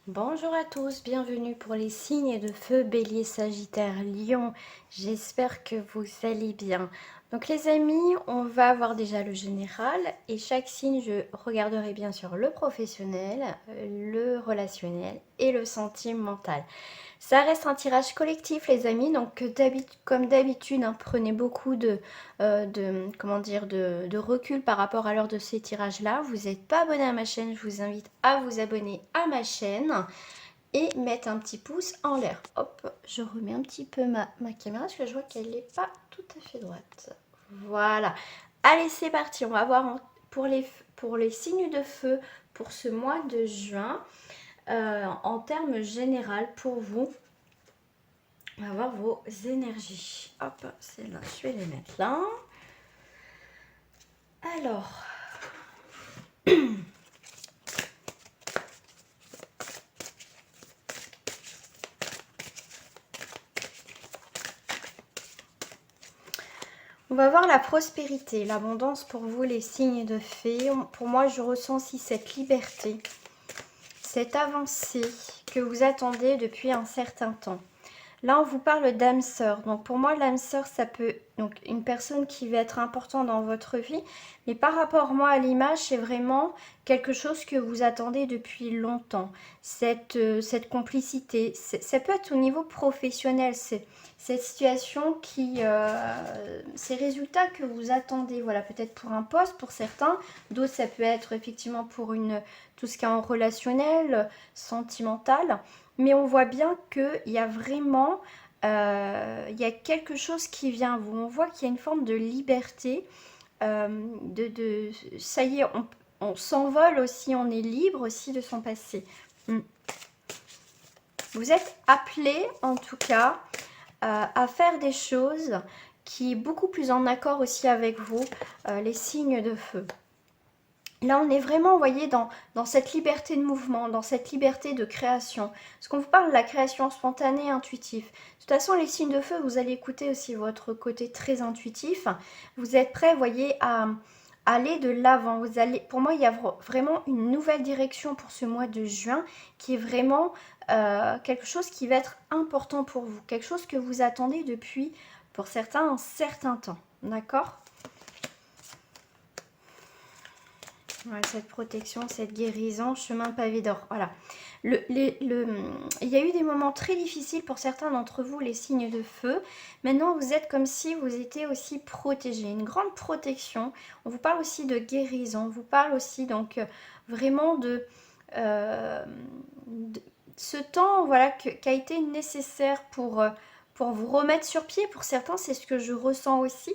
Bonjour à tous, bienvenue pour les signes de feu, Bélier, Sagittaire, Lion. J'espère que vous allez bien. Donc les amis, on va voir déjà le général et chaque signe, je regarderai bien sûr le professionnel, le relationnel et le sentimental. Ça reste un tirage collectif les amis, donc comme d'habitude, hein, prenez beaucoup de recul par rapport à l'heure de ces tirages-là. Vous n'êtes pas abonné à ma chaîne, je vous invite à vous abonner à ma chaîne et mettre un petit pouce en l'air. Hop, je remets un petit peu ma caméra parce que je vois qu'elle n'est pas tout à fait droite. Voilà. Allez, c'est parti. On va voir pour les signes de feu pour ce mois de juin. En termes général pour vous, on va voir vos énergies. Hop, c'est là, je vais les mettre là. Alors, on va voir la prospérité, l'abondance pour vous, les signes de fée. Pour moi, je ressens aussi cette liberté, cette avancée que vous attendez depuis un certain temps. Là, on vous parle d'âme sœur. Donc, pour moi, l'âme sœur, ça peut... Donc, une personne qui va être importante dans votre vie. Mais par rapport, moi, à l'image, c'est vraiment quelque chose que vous attendez depuis longtemps. Cette complicité. Ça peut être au niveau professionnel. C'est cette situation qui... ces résultats que vous attendez. Voilà, peut-être pour un poste, pour certains. D'autres, ça peut être effectivement pour tout ce qui est en relationnel, sentimental. Mais on voit bien qu'il y a vraiment il y a quelque chose qui vient à vous. On voit qu'il y a une forme de liberté. Ça y est, on s'envole aussi, on est libre aussi de son passé. Vous êtes appelé, en tout cas, à faire des choses qui est beaucoup plus en accord aussi avec vous, les signes de feu. Là, on est vraiment, vous voyez, dans cette liberté de mouvement, dans cette liberté de création. Parce qu'on vous parle de la création spontanée, intuitive. De toute façon, les signes de feu, vous allez écouter aussi votre côté très intuitif. Vous êtes prêts, vous voyez, à aller de l'avant. Pour moi, il y a vraiment une nouvelle direction pour ce mois de juin qui est vraiment quelque chose qui va être important pour vous. Quelque chose que vous attendez depuis, pour certains, un certain temps. D'accord ? Voilà, cette protection, cette guérison, chemin pavé d'or. Voilà. Il y a eu des moments très difficiles pour certains d'entre vous, les signes de feu. Maintenant, vous êtes comme si vous étiez aussi protégés. Une grande protection. On vous parle aussi de guérison. On vous parle aussi donc vraiment de ce temps voilà, qui a été nécessaire pour vous remettre sur pied. Pour certains, c'est ce que je ressens aussi.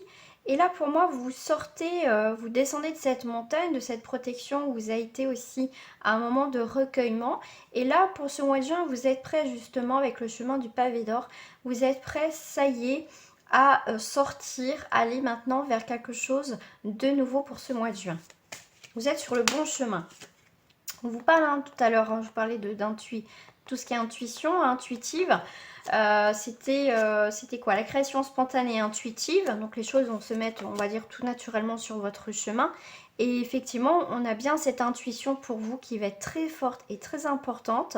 Et là, pour moi, vous sortez, vous descendez de cette montagne, de cette protection où vous avez été aussi à un moment de recueillement. Et là, pour ce mois de juin, vous êtes prêts justement avec le chemin du pavé d'or. Vous êtes prêts, ça y est, à sortir, aller maintenant vers quelque chose de nouveau pour ce mois de juin. Vous êtes sur le bon chemin. On vous parle tout à l'heure, je vous parlais tout ce qui est intuition, intuitive. C'était quoi? La création spontanée et intuitive. Donc les choses vont se mettre, on va dire, tout naturellement sur votre chemin. Et effectivement, on a bien cette intuition pour vous qui va être très forte et très importante.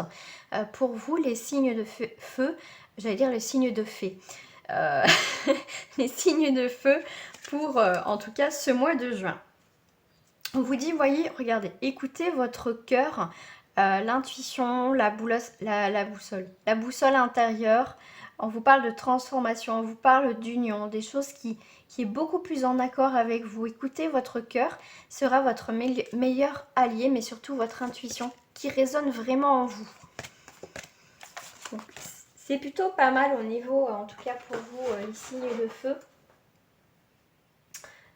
Pour vous, les signes de feu, j'allais dire les signes de fée. Les signes de feu pour, en tout cas, ce mois de juin. On vous dit, voyez, regardez, écoutez votre cœur, l'intuition, la boussole intérieure. On vous parle de transformation, on vous parle d'union, des choses qui est beaucoup plus en accord avec vous. Écoutez votre cœur, sera votre meilleur allié, mais surtout votre intuition qui résonne vraiment en vous. C'est plutôt pas mal au niveau, en tout cas pour vous, les signes de feu.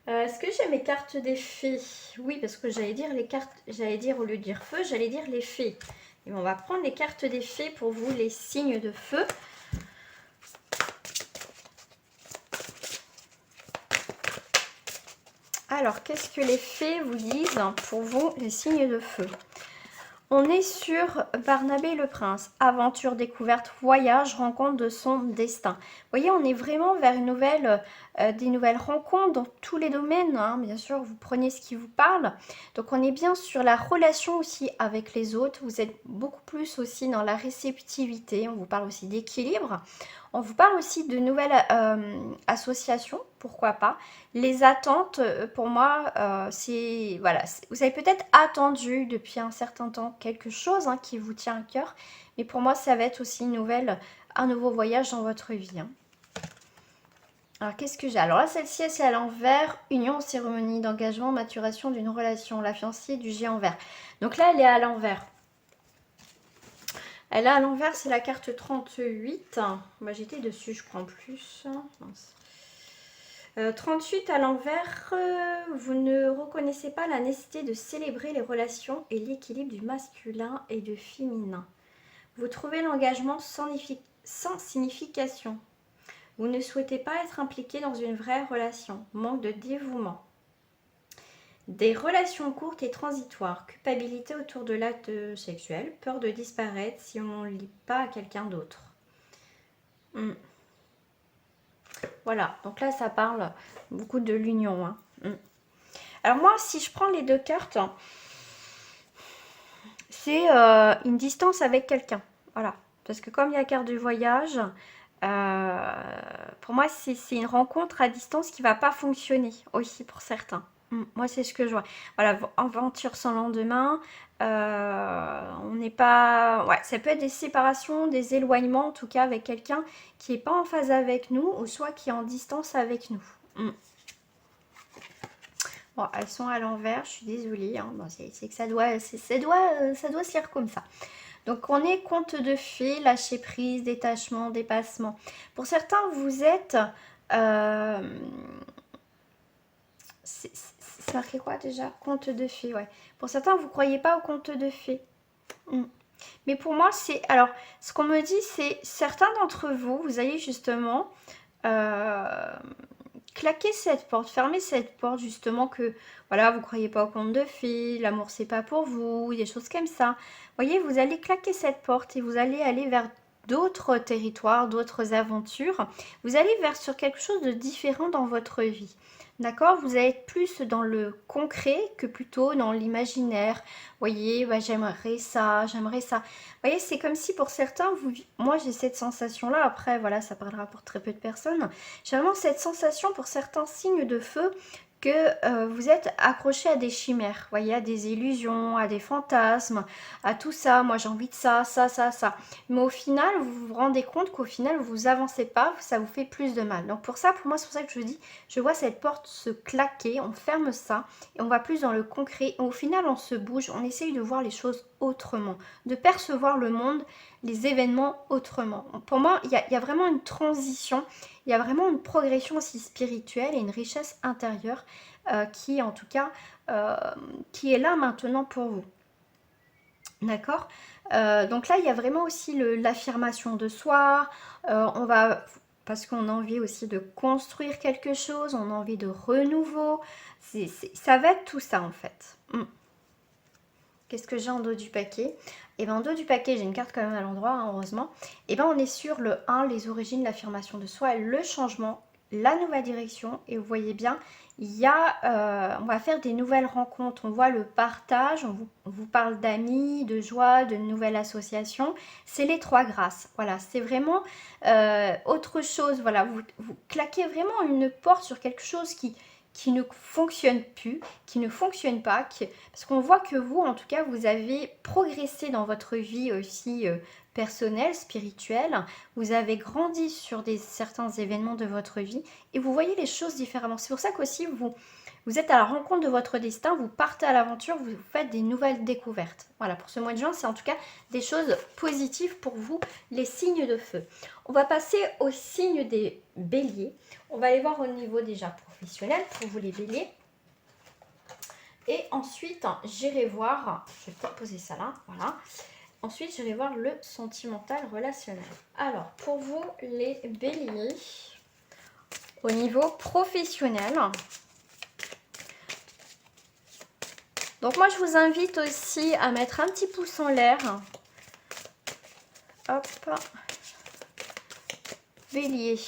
Est-ce que j'ai mes cartes des fées? Oui, parce que j'allais dire les cartes, j'allais dire au lieu de dire feu, j'allais dire les fées. Et on va prendre les cartes des fées pour vous, les signes de feu. Alors, qu'est-ce que les fées vous disent pour vous, les signes de feu? On est sur Barnabé le Prince. Aventure, découverte, voyage, rencontre de son destin. Vous voyez, on est vraiment vers une nouvelle des nouvelles rencontres dans tous les domaines, hein. Bien sûr, vous prenez ce qui vous parle. Donc on est bien sur la relation aussi avec les autres. Vous êtes beaucoup plus aussi dans la réceptivité. On vous parle aussi d'équilibre. On vous parle aussi de nouvelles associations, pourquoi pas. Les attentes, pour moi, c'est... Voilà, vous avez peut-être attendu depuis un certain temps quelque chose, hein, qui vous tient à cœur. Mais pour moi, ça va être aussi un nouveau voyage dans votre vie, hein. Alors, qu'est-ce que j'ai? Alors là, celle-ci, c'est à l'envers. Union, cérémonie d'engagement, maturation d'une relation. La fiancée du géant vert. Donc là, elle est à l'envers. Elle est à l'envers, c'est la carte 38. Bah, j'étais dessus, je crois, en plus. Mince. 38 à l'envers, vous ne reconnaissez pas la nécessité de célébrer les relations et l'équilibre du masculin et du féminin. Vous trouvez l'engagement sans signification. Vous ne souhaitez pas être impliqué dans une vraie relation. Manque de dévouement. Des relations courtes et transitoires. Culpabilité autour de l'acte sexuel. Peur de disparaître si on ne lie pas à quelqu'un d'autre. Voilà, donc là ça parle beaucoup de l'union, hein. Alors moi, si je prends les deux cartes, c'est une distance avec quelqu'un. Voilà, parce que comme il y a la carte du voyage, pour moi c'est une rencontre à distance qui va pas fonctionner aussi pour certains. Moi c'est ce que je vois. Voilà, aventure sans lendemain. On n'est pas... Ouais, ça peut être des séparations, des éloignements en tout cas avec quelqu'un qui n'est pas en phase avec nous ou soit qui est en distance avec nous. Bon, elles sont à l'envers, je suis désolée, hein. Bon, c'est que ça doit se lire comme ça. Donc on est conte de fées, lâcher prise, détachement, dépassement. Pour certains, vous êtes... c'est marqué quoi déjà? Conte de fées, ouais. Pour certains, vous ne croyez pas au conte de fées. Mais pour moi, c'est... Alors, ce qu'on me dit, c'est certains d'entre vous, vous allez justement... claquer cette porte, fermer cette porte justement que voilà, vous croyez pas au conte de fées, l'amour c'est pas pour vous, des choses comme ça. Vous voyez, vous allez claquer cette porte et vous allez aller vers d'autres territoires, d'autres aventures. Vous allez vers sur quelque chose de différent dans votre vie. D'accord? Vous allez être plus dans le concret que plutôt dans l'imaginaire. Vous voyez, bah, j'aimerais ça, j'aimerais ça. Vous voyez, c'est comme si pour certains, moi j'ai cette sensation-là. Après, voilà, ça parlera pour très peu de personnes. J'ai vraiment cette sensation pour certains signes de feu que vous êtes accroché à des chimères, vous voyez, à des illusions, à des fantasmes, à tout ça. Moi, j'ai envie de ça, ça, ça, ça. Mais au final, vous vous rendez compte qu'au final, vous avancez pas, ça vous fait plus de mal. Donc pour ça, pour moi, c'est pour ça que je dis, je vois cette porte se claquer, on ferme ça et on va plus dans le concret. Et au final, on se bouge, on essaye de voir les choses autrement, de percevoir le monde, les événements autrement. Pour moi, il y a vraiment une transition. Il y a vraiment une progression aussi spirituelle et une richesse intérieure qui, en tout cas, qui est là maintenant pour vous. D'accord? Donc là, il y a vraiment aussi l'affirmation de soi. Parce qu'on a envie aussi de construire quelque chose, on a envie de renouveau. Ça va être tout ça, en fait. Qu'est-ce que j'ai en dos du paquet? Et bien en dos du paquet, j'ai une carte quand même à l'endroit, hein, heureusement. Et bien on est sur le 1, les origines, l'affirmation de soi, le changement, la nouvelle direction. Et vous voyez bien, on va faire des nouvelles rencontres. On voit le partage, on vous parle d'amis, de joie, de nouvelles associations. C'est les 3 grâces. Voilà, c'est vraiment autre chose. Voilà, vous claquez vraiment une porte sur quelque chose qui ne fonctionne plus, qui ne fonctionne pas, parce qu'on voit que vous, en tout cas, vous avez progressé dans votre vie aussi personnelle, spirituelle, vous avez grandi sur certains événements de votre vie et vous voyez les choses différemment. C'est pour ça qu'aussi vous êtes à la rencontre de votre destin, vous partez à l'aventure, vous faites des nouvelles découvertes. Voilà, pour ce mois de juin, c'est en tout cas des choses positives pour vous, les signes de feu. On va passer aux signes des béliers. On va aller voir au niveau déjà professionnel pour vous les béliers. Et ensuite, j'irai voir, je vais peut-être poser ça là, voilà. Ensuite, j'irai voir le sentimental relationnel. Alors, pour vous les béliers, au niveau professionnel, donc moi je vous invite aussi à mettre un petit pouce en l'air. Hop. Bélier.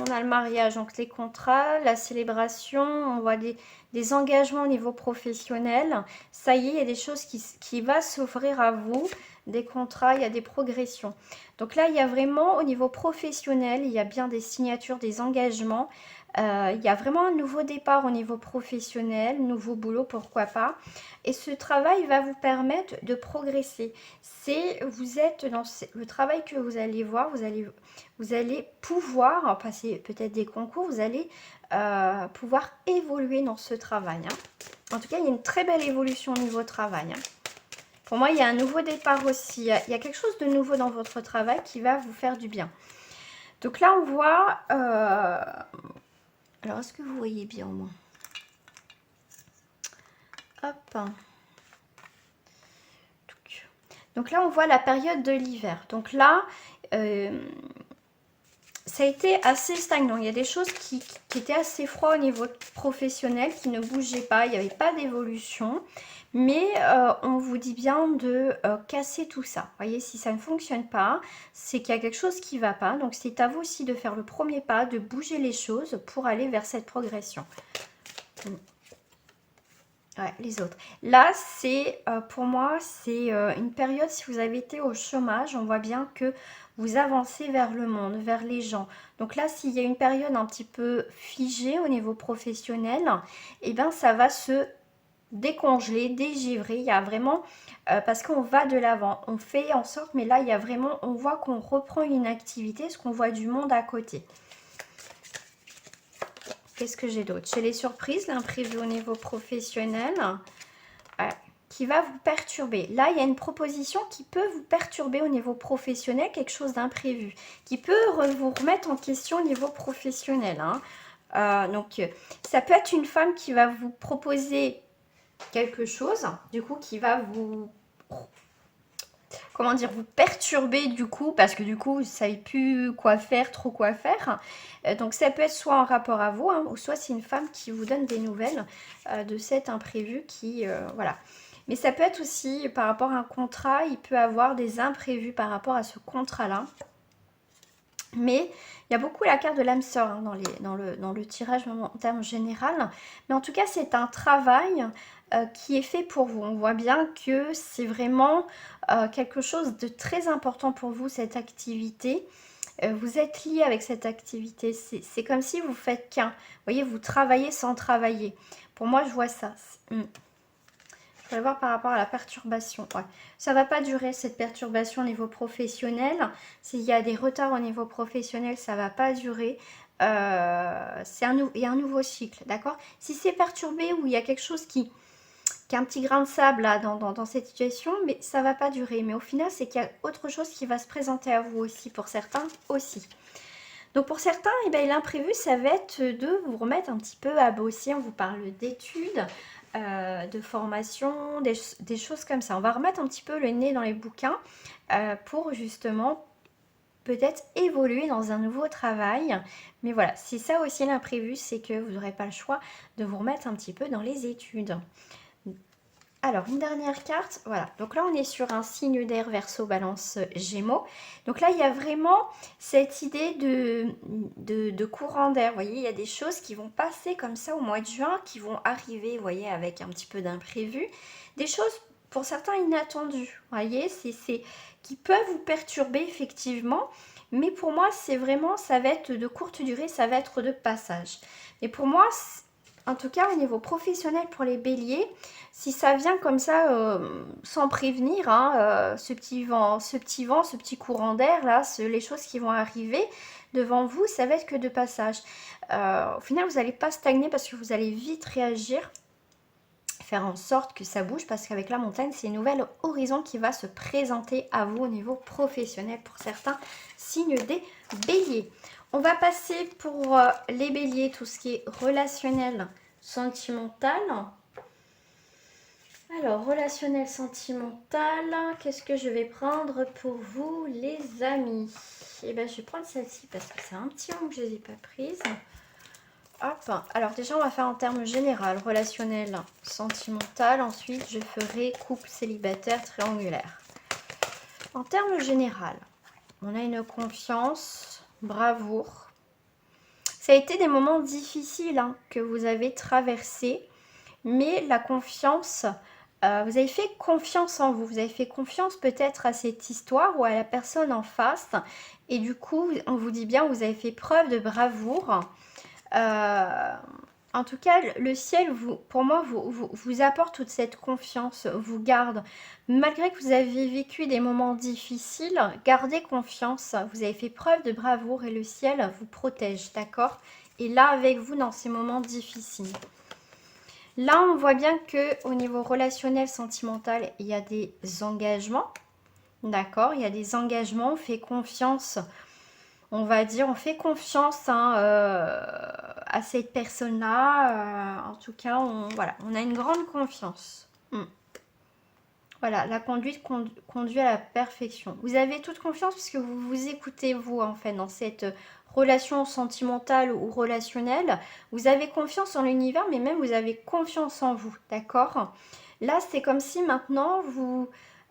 On a le mariage, donc les contrats, la célébration, on voit des engagements au niveau professionnel. Ça y est, il y a des choses qui vont s'offrir à vous, des contrats, il y a des progressions. Donc là, il y a vraiment au niveau professionnel, il y a bien des signatures, des engagements. Il y a vraiment un nouveau départ au niveau professionnel, nouveau boulot, pourquoi pas. Et ce travail va vous permettre de progresser. Vous êtes dans le travail que vous allez voir, vous allez pouvoir passer peut-être des concours, vous allez pouvoir évoluer dans ce travail. Hein. En tout cas, il y a une très belle évolution au niveau travail. Hein. Pour moi, il y a un nouveau départ aussi. Il y a quelque chose de nouveau dans votre travail qui va vous faire du bien. Donc là, on voit... Alors, est-ce que vous voyez bien au moins? Hop. Donc là, on voit la période de l'hiver. Donc là, ça a été assez stagnant. Il y a des choses qui étaient assez froides au niveau professionnel, qui ne bougeaient pas. Il n'y avait pas d'évolution. Mais on vous dit bien de casser tout ça. Vous voyez, si ça ne fonctionne pas, c'est qu'il y a quelque chose qui ne va pas. Donc, c'est à vous aussi de faire le premier pas, de bouger les choses pour aller vers cette progression. Ouais, les autres. Là, c'est pour moi, c'est une période, si vous avez été au chômage, on voit bien que vous avancez vers le monde, vers les gens. Donc là, s'il y a une période un petit peu figée au niveau professionnel, eh bien, ça va se décongeler, dégivrer. Il y a vraiment, parce qu'on va de l'avant, on fait en sorte, mais là, il y a vraiment, on voit qu'on reprend une activité, parce qu'on voit du monde à côté. Qu'est-ce que j'ai d'autre? Chez les surprises, l'imprévu au niveau professionnel, qui va vous perturber. Là, il y a une proposition qui peut vous perturber au niveau professionnel, quelque chose d'imprévu, qui peut vous remettre en question au niveau professionnel. Hein. Donc, ça peut être une femme qui va vous proposer quelque chose, du coup, qui va vous... Comment dire, vous perturber du coup, parce que du coup, vous ne savez plus quoi faire, trop quoi faire. Donc ça peut être soit en rapport à vous, hein, ou soit c'est une femme qui vous donne des nouvelles de cet imprévu qui, voilà. Mais ça peut être aussi par rapport à un contrat, il peut avoir des imprévus par rapport à ce contrat-là. Mais il y a beaucoup la carte de l'âme sœur hein, dans le tirage en termes général. Mais en tout cas, c'est un travail qui est fait pour vous. On voit bien que c'est vraiment quelque chose de très important pour vous, cette activité. Vous êtes lié avec cette activité. C'est comme si vous faites qu'un. Vous voyez, vous travaillez sans travailler. Pour moi, je vois ça. Je vais voir par rapport à la perturbation. Ouais. Ça ne va pas durer cette perturbation au niveau professionnel. S'il y a des retards au niveau professionnel, ça ne va pas durer. Il y a un nouveau cycle, d'accord? Si c'est perturbé ou il y a quelque chose qui a un petit grain de sable là, dans cette situation, mais ça ne va pas durer. Mais au final, c'est qu'il y a autre chose qui va se présenter à vous aussi, pour certains aussi. Donc pour certains, eh bien, l'imprévu, ça va être de vous remettre un petit peu à bosser. On vous parle d'études, de formation, des choses comme ça. On va remettre un petit peu le nez dans les bouquins pour justement peut-être évoluer dans un nouveau travail. Mais voilà, c'est ça aussi l'imprévu, c'est que vous n'aurez pas le choix de vous remettre un petit peu dans les études. Alors, une dernière carte, voilà. Donc là, on est sur un signe d'air, Verseau, Balance, Gémeaux. Donc là, il y a vraiment cette idée de courant d'air. Vous voyez, il y a des choses qui vont passer comme ça au mois de juin, qui vont arriver, vous voyez, avec un petit peu d'imprévu. Des choses, pour certains, inattendues. Vous voyez, qui peuvent vous perturber, effectivement. Mais pour moi, c'est vraiment, ça va être de courte durée, ça va être de passage. Et pour moi, en tout cas, au niveau professionnel pour les béliers, si ça vient comme ça, sans prévenir, hein, ce petit vent, ce petit courant d'air, là, les choses qui vont arriver devant vous, ça va être que de passage. Au final, vous n'allez pas stagner parce que vous allez vite réagir, faire en sorte que ça bouge, parce qu'avec la montagne, c'est une nouvelle horizon qui va se présenter à vous au niveau professionnel pour certains signes des béliers. On va passer pour les béliers, tout ce qui est relationnel, sentimental. Alors, relationnel, sentimental, qu'est-ce que je vais prendre pour vous, les amis? Eh bien, je vais prendre celle-ci parce que c'est un petit moment que je ne les ai pas prises. Hop, alors déjà, on va faire en termes général, relationnel, sentimental. Ensuite, je ferai couple célibataire triangulaire. En termes général, on a une confiance, bravoure. Ça a été des moments difficiles hein, que vous avez traversés, mais la confiance, vous avez fait confiance en vous. Vous avez fait confiance peut-être à cette histoire ou à la personne en face. Et du coup, on vous dit bien, vous avez fait preuve de bravoure. En tout cas, le ciel, pour moi, vous apporte toute cette confiance, vous garde. Malgré que vous avez vécu des moments difficiles, gardez confiance. Vous avez fait preuve de bravoure et le ciel vous protège, d'accord? Et là, avec vous, dans ces moments difficiles. Là, on voit bien que au niveau relationnel, sentimental, il y a des engagements, d'accord? Il y a des engagements, on fait confiance. On va dire, on fait confiance hein, à cette personne-là. En tout cas, voilà, on a une grande confiance. Voilà, la conduite conduit à la perfection. Vous avez toute confiance parce que vous vous écoutez, vous, en fait, dans cette relation sentimentale ou relationnelle. Vous avez confiance en l'univers, mais même vous avez confiance en vous, d'accord? Là, c'est comme si maintenant,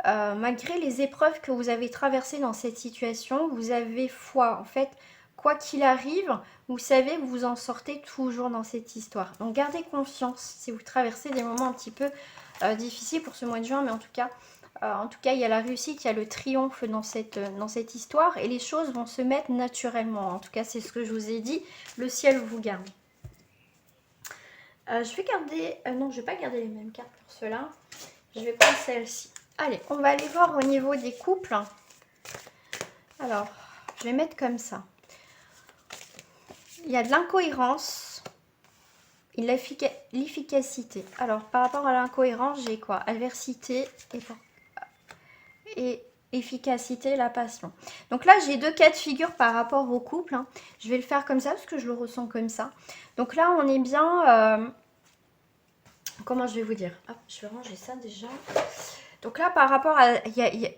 malgré les épreuves que vous avez traversées dans cette situation, vous avez foi. En fait, quoi qu'il arrive, vous savez que vous en sortez toujours dans cette histoire. Donc, gardez confiance si vous traversez des moments un petit peu difficiles pour ce mois de juin, mais en tout cas, il y a la réussite, il y a le triomphe dans cette histoire et les choses vont se mettre naturellement. En tout cas, c'est ce que je vous ai dit. Le ciel vous garde. Je vais garder... non, je ne vais pas garder les mêmes cartes pour cela. Je vais prendre celle-ci. Allez, on va aller voir au niveau des couples. Alors, je vais mettre comme ça. Il y a de l'incohérence et l'efficacité. Alors, par rapport à l'incohérence, j'ai quoi? Adversité et efficacité, la passion. Donc là, j'ai deux cas de figure par rapport au couple. Hein. Je vais le faire comme ça parce que je le ressens comme ça. Donc là, on est bien... comment je vais vous dire? Hop, je vais ranger ça déjà. Donc là, par rapport à...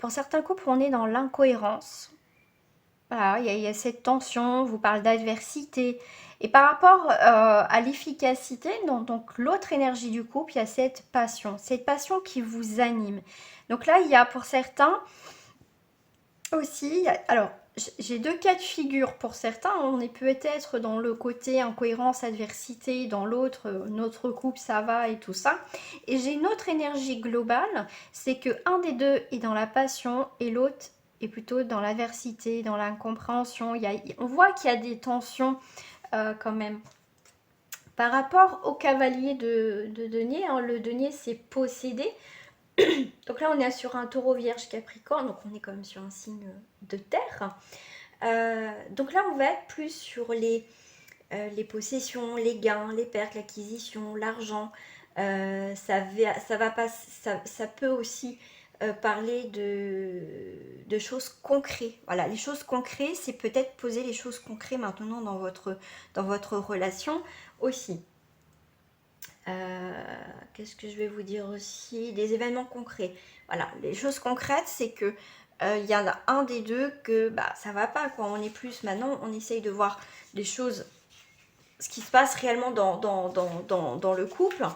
pour certains couples, on est dans l'incohérence. Voilà, il y a cette tension, on vous parle d'adversité. Et par rapport à l'efficacité, donc l'autre énergie du couple, il y a cette passion qui vous anime. Donc là, il y a pour certains aussi, alors j'ai deux cas de figure pour certains, on est peut-être dans le côté incohérence, adversité, dans l'autre, notre couple ça va et tout ça. Et j'ai une autre énergie globale, c'est que un des deux est dans la passion et l'autre est plutôt dans l'adversité, dans l'incompréhension. On voit qu'il y a des tensions quand même. Par rapport au cavalier de denier, hein, le denier c'est possédé. Donc là on est sur un taureau vierge capricorne, donc on est quand même sur un signe de terre. Donc là on va être plus sur les possessions, les gains, les pertes, l'acquisition, l'argent. Ça peut aussi parler de choses concrètes. Voilà, les choses concrètes, c'est peut-être poser les choses concrètes maintenant dans votre relation aussi. Qu'est-ce que je vais vous dire aussi? Des événements concrets. Voilà, les choses concrètes, c'est que il y en a un des deux que ça va pas, quoi. On est plus maintenant, on essaye de voir les choses, ce qui se passe réellement dans le couple.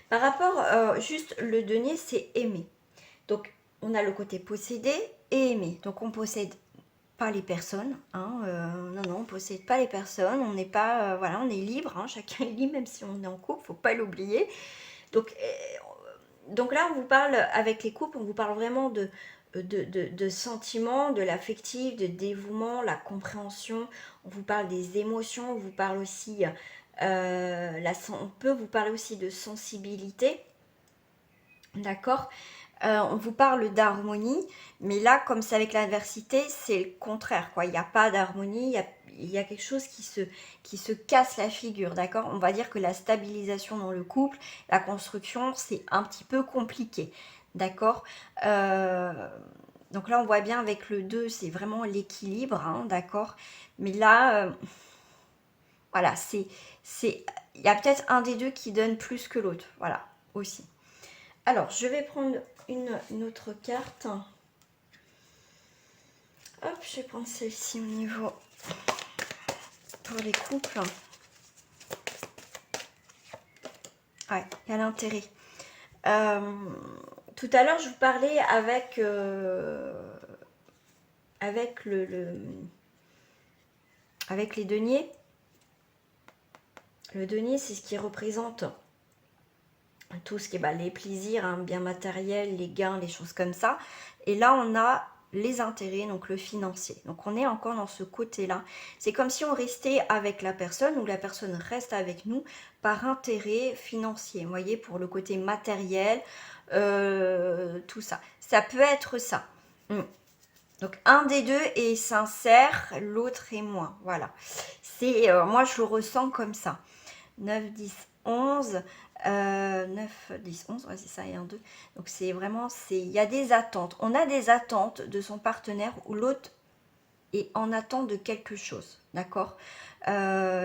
Par rapport, juste le denier, c'est aimer. Donc, on a le côté posséder et aimer. Donc, on possède pas les personnes, hein, non, on possède pas les personnes, on n'est pas, voilà, on est libre, hein, chacun est libre, même si on est en couple, faut pas l'oublier. Donc là, on vous parle, avec les couples, on vous parle vraiment de sentiments, de l'affectif, de dévouement, la compréhension, on vous parle des émotions, on vous parle aussi, on peut vous parler aussi de sensibilité, d'accord? On vous parle d'harmonie, mais là, comme c'est avec l'adversité, c'est le contraire, quoi. Il n'y a pas d'harmonie, il y a quelque chose qui se casse la figure, d'accord? On va dire que la stabilisation dans le couple, la construction, c'est un petit peu compliqué, d'accord? Donc là, on voit bien avec le 2, c'est vraiment l'équilibre, hein, d'accord? Mais là, voilà, il y a peut-être un des deux qui donne plus que l'autre, voilà, aussi. Alors, je vais prendre une autre carte. Hop, je vais prendre celle-ci au niveau pour les couples. Ouais, il y a l'intérêt. Tout à l'heure, je vous parlais avec avec les deniers. Le denier, c'est ce qui représente tout ce qui est les plaisirs, hein, bien matériels, les gains, les choses comme ça. Et là, on a les intérêts, donc le financier. Donc, on est encore dans ce côté-là. C'est comme si on restait avec la personne ou la personne reste avec nous par intérêt financier. Vous voyez, pour le côté matériel, tout ça. Ça peut être ça. Donc, un des deux est sincère, l'autre est moins. Voilà. C'est moi, je le ressens comme ça. 9, 10, 11. 9, 10, 11, ouais, c'est ça, et 1, 2. Donc, c'est vraiment, il y a des attentes. On a des attentes de son partenaire ou l'autre est en attente de quelque chose. D'accord. Là,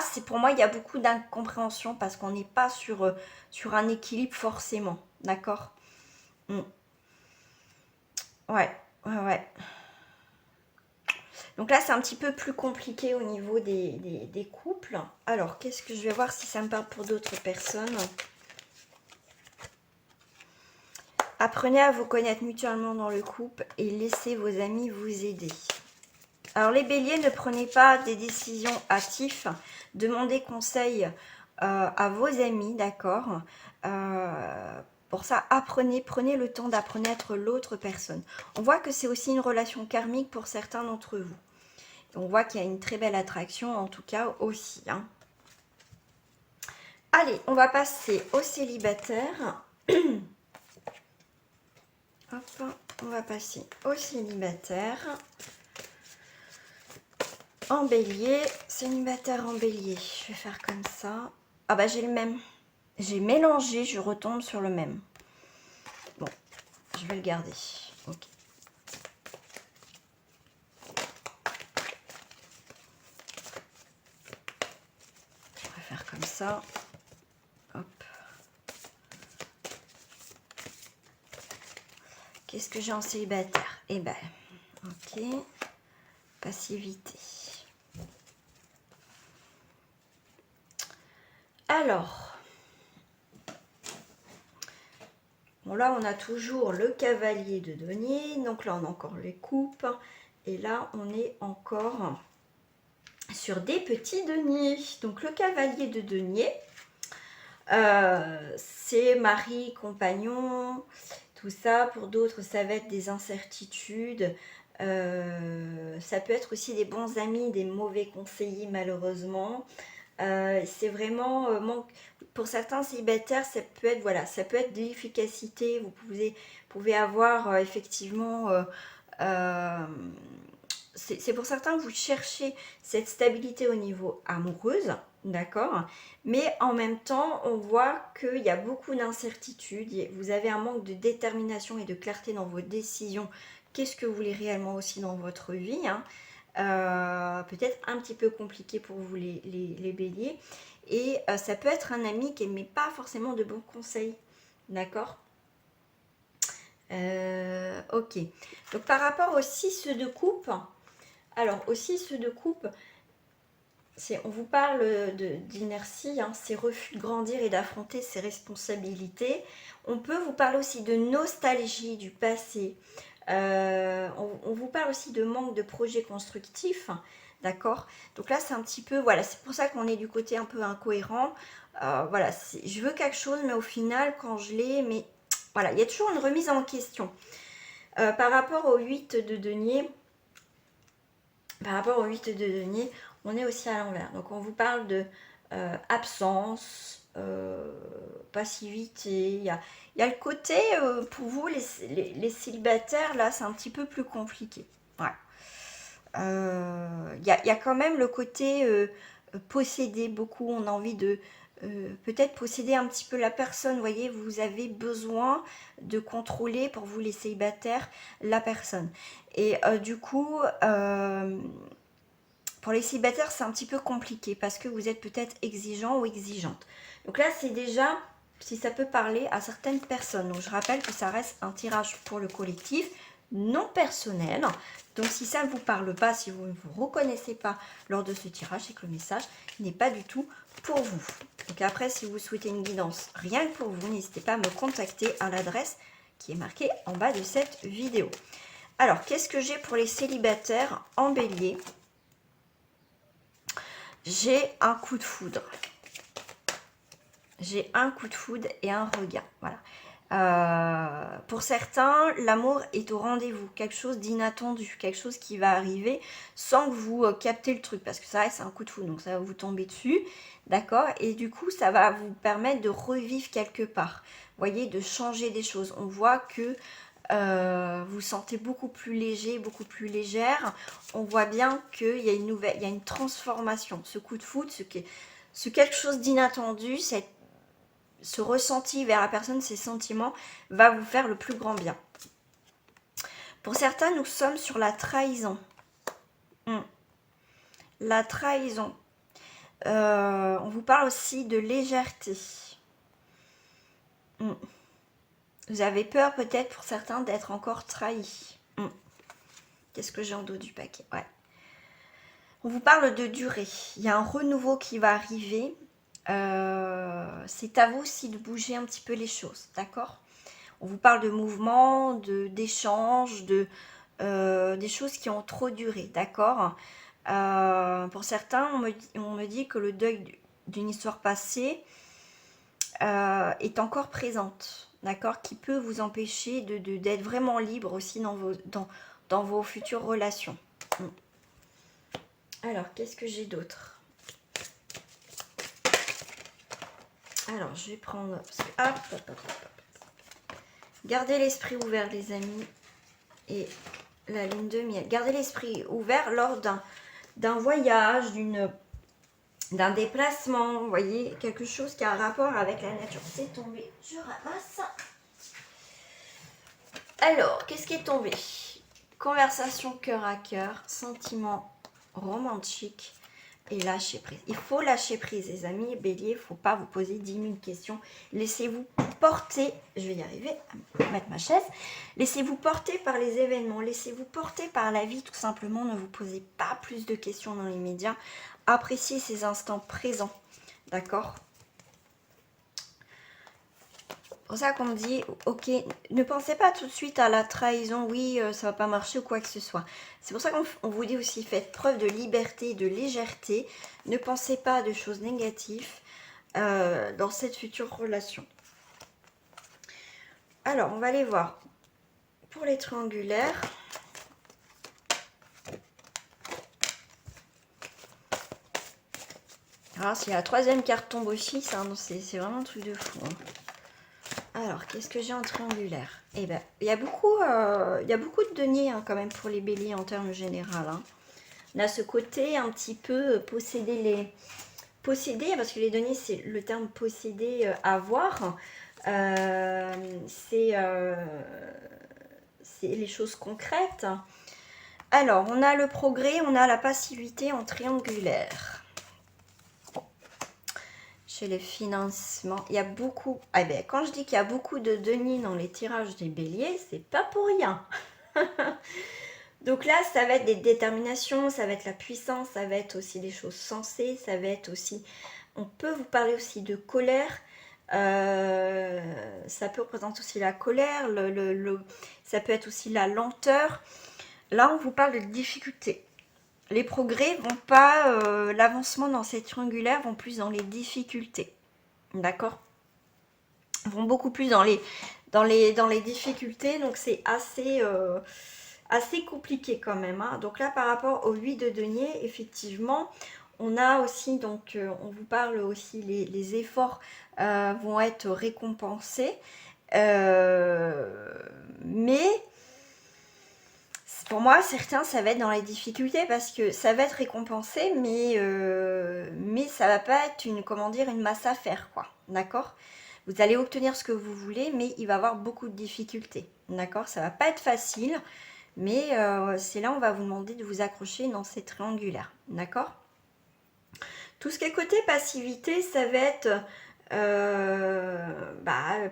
c'est pour moi, il y a beaucoup d'incompréhension parce qu'on n'est pas sur un équilibre forcément. D'accord. Ouais, ouais. Donc là, c'est un petit peu plus compliqué au niveau des couples. Alors, qu'est-ce que je vais voir si ça me parle pour d'autres personnes. Apprenez à vous connaître mutuellement dans le couple et laissez vos amis vous aider. Alors, les béliers, ne prenez pas des décisions hâtives. Demandez conseil à vos amis, d'accord. Pour ça, prenez le temps d'apprendre à être l'autre personne. On voit que c'est aussi une relation karmique pour certains d'entre vous. On voit qu'il y a une très belle attraction, en tout cas aussi. Hein. Allez, on va passer aux célibataires. Hop, on va passer aux célibataires. En bélier, célibataire en bélier. Je vais faire comme ça. Ah bah j'ai le même. J'ai mélangé, je retombe sur le même. Bon, je vais le garder. Ok. Je vais faire comme ça. Hop. Qu'est-ce que j'ai en célibataire? Eh ben, ok. Passivité. Alors, bon là on a toujours le cavalier de denier, donc là on a encore les coupes, et là on est encore sur des petits deniers. Donc le cavalier de denier, c'est mari, compagnon, tout ça. Pour d'autres ça va être des incertitudes, ça peut être aussi des bons amis, des mauvais conseillers malheureusement. C'est vraiment pour certains célibataires, ça peut être ça peut être de l'efficacité. Vous pouvez avoir effectivement c'est pour certains vous cherchez cette stabilité au niveau amoureuse, d'accord, mais en même temps on voit qu'il y a beaucoup d'incertitudes, vous avez un manque de détermination et de clarté dans vos décisions. Qu'est-ce que vous voulez réellement aussi dans votre vie, hein. Peut-être un petit peu compliqué pour vous les béliers, et ça peut être un ami qui n'aimait pas forcément de bons conseils, d'accord. Ok, donc par rapport aux 6 de coupe, alors aux 6 de coupe, on vous parle d'inertie, hein, c'est refus de grandir et d'affronter ses responsabilités. On peut vous parler aussi de nostalgie du passé. On vous parle aussi de manque de projets constructifs, d'accord. Donc là c'est un petit peu, voilà, c'est pour ça qu'on est du côté un peu incohérent. Voilà, je veux quelque chose, mais au final quand je l'ai, mais voilà, il y a toujours une remise en question. Par rapport au 8 de denier, on est aussi à l'envers. Donc on vous parle de absence, passivité. Il y a le côté, pour vous, les célibataires, là, c'est un petit peu plus compliqué. Ouais. Il y a quand même le côté posséder beaucoup. On a envie de peut-être posséder un petit peu la personne. Vous voyez, vous avez besoin de contrôler, pour vous les célibataires, la personne. Et du coup, pour les célibataires, c'est un petit peu compliqué parce que vous êtes peut-être exigeant ou exigeante. Donc là, c'est déjà, si ça peut parler à certaines personnes. Donc je rappelle que ça reste un tirage pour le collectif, non personnel. Donc si ça ne vous parle pas, si vous ne vous reconnaissez pas lors de ce tirage, c'est que le message n'est pas du tout pour vous. Donc après, si vous souhaitez une guidance rien que pour vous, n'hésitez pas à me contacter à l'adresse qui est marquée en bas de cette vidéo. Alors, qu'est-ce que j'ai pour les célibataires en bélier? j'ai un coup de foudre. J'ai un coup de foudre et un regain. Voilà. Pour certains, l'amour est au rendez-vous, quelque chose d'inattendu, quelque chose qui va arriver sans que vous captez le truc, parce que ça c'est un coup de foudre, donc ça va vous tomber dessus, d'accord? Et du coup, ça va vous permettre de revivre quelque part, vous voyez, de changer des choses. On voit que vous sentez beaucoup plus léger, beaucoup plus légère. On voit bien qu'il y a une nouvelle, il y a une transformation. Ce coup de foudre, ce quelque chose d'inattendu, ce ressenti vers la personne, ces sentiments, va vous faire le plus grand bien. Pour certains, nous sommes sur la trahison. La trahison. On vous parle aussi de légèreté. Vous avez peur peut-être pour certains d'être encore trahis. Qu'est-ce que j'ai en dos du paquet? Ouais. On vous parle de durée. Il y a un renouveau qui va arriver. C'est à vous aussi de bouger un petit peu les choses, d'accord? On vous parle de mouvement, d'échanges, des choses qui ont trop duré, d'accord? Pour certains, on me dit que le deuil d'une histoire passée est encore présente, d'accord? Qui peut vous empêcher d'être vraiment libre aussi dans vos futures relations. Alors, qu'est-ce que j'ai d'autre? Alors, je vais prendre... Hop. Gardez l'esprit ouvert, les amis. Et la lune de miel. Gardez l'esprit ouvert lors d'un voyage, d'un déplacement. Vous voyez, quelque chose qui a un rapport avec la nature. C'est tombé. Je ramasse. Alors, qu'est-ce qui est tombé? Conversation cœur à cœur, sentiment romantique et lâcher prise. Il faut lâcher prise, les amis. Bélier, il ne faut pas vous poser 10 000 questions. Laissez-vous porter, je vais y arriver à mettre ma chaise. Laissez-vous porter par les événements, laissez-vous porter par la vie, tout simplement. Ne vous posez pas plus de questions dans les médias. Appréciez ces instants présents, d'accord? C'est pour ça qu'on me dit, ok, ne pensez pas tout de suite à la trahison, oui, ça va pas marcher ou quoi que ce soit. C'est pour ça qu'on vous dit aussi, faites preuve de liberté, de légèreté. Ne pensez pas à de choses négatives dans cette future relation. Alors, on va aller voir pour les triangulaires. Alors, si la troisième carte tombe aussi, c'est vraiment un truc de fou. Hein. Alors, qu'est-ce que j'ai en triangulaire? Eh bien, il y a beaucoup de deniers hein, quand même pour les béliers en termes généraux. Hein. On a ce côté un petit peu posséder, parce que les deniers, c'est le terme posséder, avoir. C'est les choses concrètes. Alors, on a le progrès, on a la passivité en triangulaire. Chez les financements, il y a beaucoup... Ah ben, quand je dis qu'il y a beaucoup de deniers dans les tirages des béliers, c'est pas pour rien. Donc là, ça va être des déterminations, ça va être la puissance, ça va être aussi des choses sensées, ça va être aussi... On peut vous parler aussi de colère. Ça peut représenter aussi la colère, ça peut être aussi la lenteur. Là, on vous parle de difficultés. Les progrès vont pas, l'avancement dans cette triangulaire vont plus dans les difficultés, d'accord? Vont beaucoup plus dans les difficultés, donc c'est assez compliqué quand même. Hein. Donc là, par rapport aux 8 de denier, effectivement, on a aussi, donc on vous parle aussi, les efforts vont être récompensés, mais... Pour moi, certains, ça va être dans les difficultés parce que ça va être récompensé, mais ça va pas être une masse à faire, quoi. D'accord? Vous allez obtenir ce que vous voulez, mais il va y avoir beaucoup de difficultés. D'accord? Ça va pas être facile, mais c'est là où on va vous demander de vous accrocher dans ces triangulaires. D'accord? Tout ce qui est côté passivité, ça va être...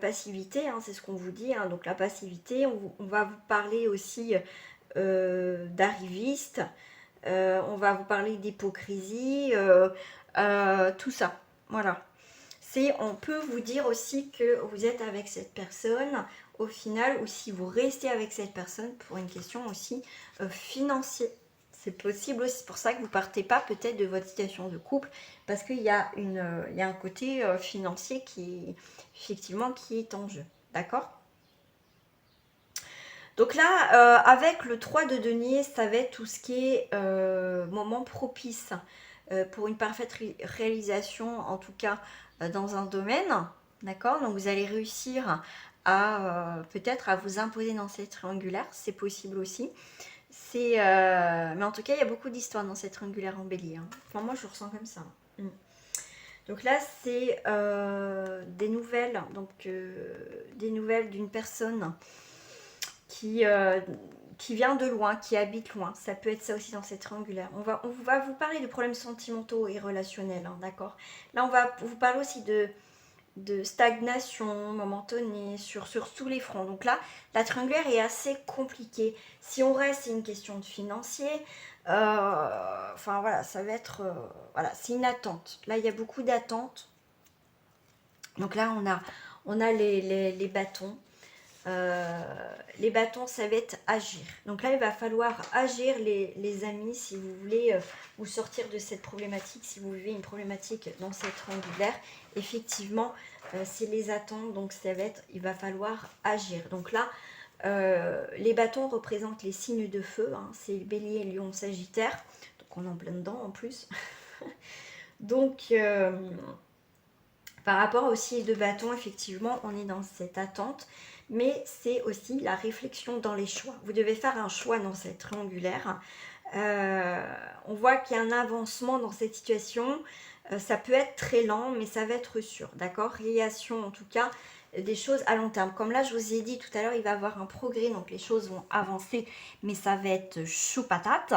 passivité, hein, c'est ce qu'on vous dit. Hein. Donc la passivité, on va vous parler aussi... d'arriviste, on va vous parler d'hypocrisie, tout ça, voilà. On peut vous dire aussi que vous êtes avec cette personne au final, ou si vous restez avec cette personne pour une question aussi financière. C'est possible aussi, c'est pour ça que vous partez pas peut-être de votre situation de couple, parce qu'il y a un côté financier qui, effectivement, qui est en jeu. D'accord? Donc là, avec le 3 de denier, ça va être tout ce qui est moment propice pour une parfaite réalisation, en tout cas dans un domaine. D'accord? Donc vous allez réussir à peut-être à vous imposer dans cette triangulaire, c'est possible aussi. Mais en tout cas, il y a beaucoup d'histoires dans cette triangulaire en bélier. Hein. Enfin, moi, je le ressens comme ça. Mm. Donc là, c'est des nouvelles, des nouvelles d'une personne qui vient de loin, qui habite loin. Ça peut être ça aussi dans cette triangulaire. On va vous parler de problèmes sentimentaux et relationnels, hein, d'accord? Là, on va vous parler aussi de stagnation momentanée sur tous les fronts. Donc là, la triangulaire est assez compliquée. Si on reste, c'est une question de financier. Enfin voilà, ça va être... voilà, c'est une attente. Là, il y a beaucoup d'attentes. Donc là, on a les bâtons. Les bâtons, ça va être agir. Donc là, il va falloir agir, les amis, si vous voulez vous sortir de cette problématique, si vous vivez une problématique dans cette triangulaire. Effectivement, c'est les attentes, donc ça va être, il va falloir agir. Donc là, les bâtons représentent les signes de feu, hein, c'est Bélier, Lion, Sagittaire, donc on est en plein dedans en plus. Donc, par rapport aussi de bâtons, effectivement, on est dans cette attente, mais c'est aussi la réflexion dans les choix. Vous devez faire un choix dans cette triangulaire. On voit qu'il y a un avancement dans cette situation. Ça peut être très lent, mais ça va être sûr, d'accord? Réalisation, en tout cas, des choses à long terme. Comme là, je vous ai dit tout à l'heure, il va y avoir un progrès, donc les choses vont avancer, mais ça va être chou patate.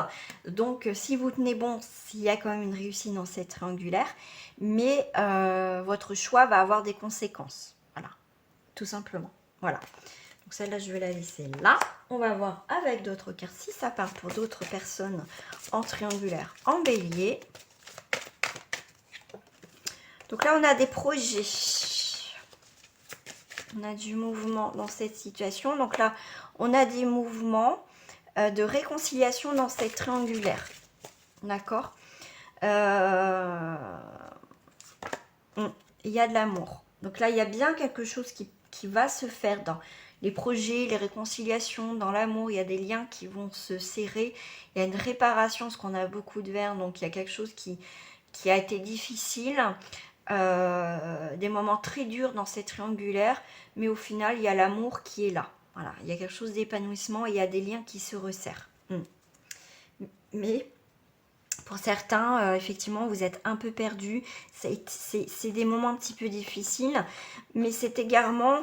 Donc, si vous tenez bon, s'il y a quand même une réussite dans cette triangulaire, mais votre choix va avoir des conséquences. Voilà, tout simplement. Voilà. Donc celle-là, je vais la laisser là. On va voir avec d'autres cartes si ça part pour d'autres personnes en triangulaire, en bélier. Donc là, on a des projets. On a du mouvement dans cette situation. Donc là, on a des mouvements de réconciliation dans cette triangulaire. D'accord? Il y a de l'amour. Donc là, il y a bien quelque chose qui va se faire dans les projets, les réconciliations, dans l'amour. Il y a des liens qui vont se serrer. Il y a une réparation, parce qu'on a beaucoup de verre. Donc il y a quelque chose qui a été difficile. Des moments très durs dans cette triangulaire. Mais au final, il y a l'amour qui est là. Voilà, il y a quelque chose d'épanouissement et il y a des liens qui se resserrent. Mais pour certains, effectivement, vous êtes un peu perdus. C'est des moments un petit peu difficiles. Mais cet égarement,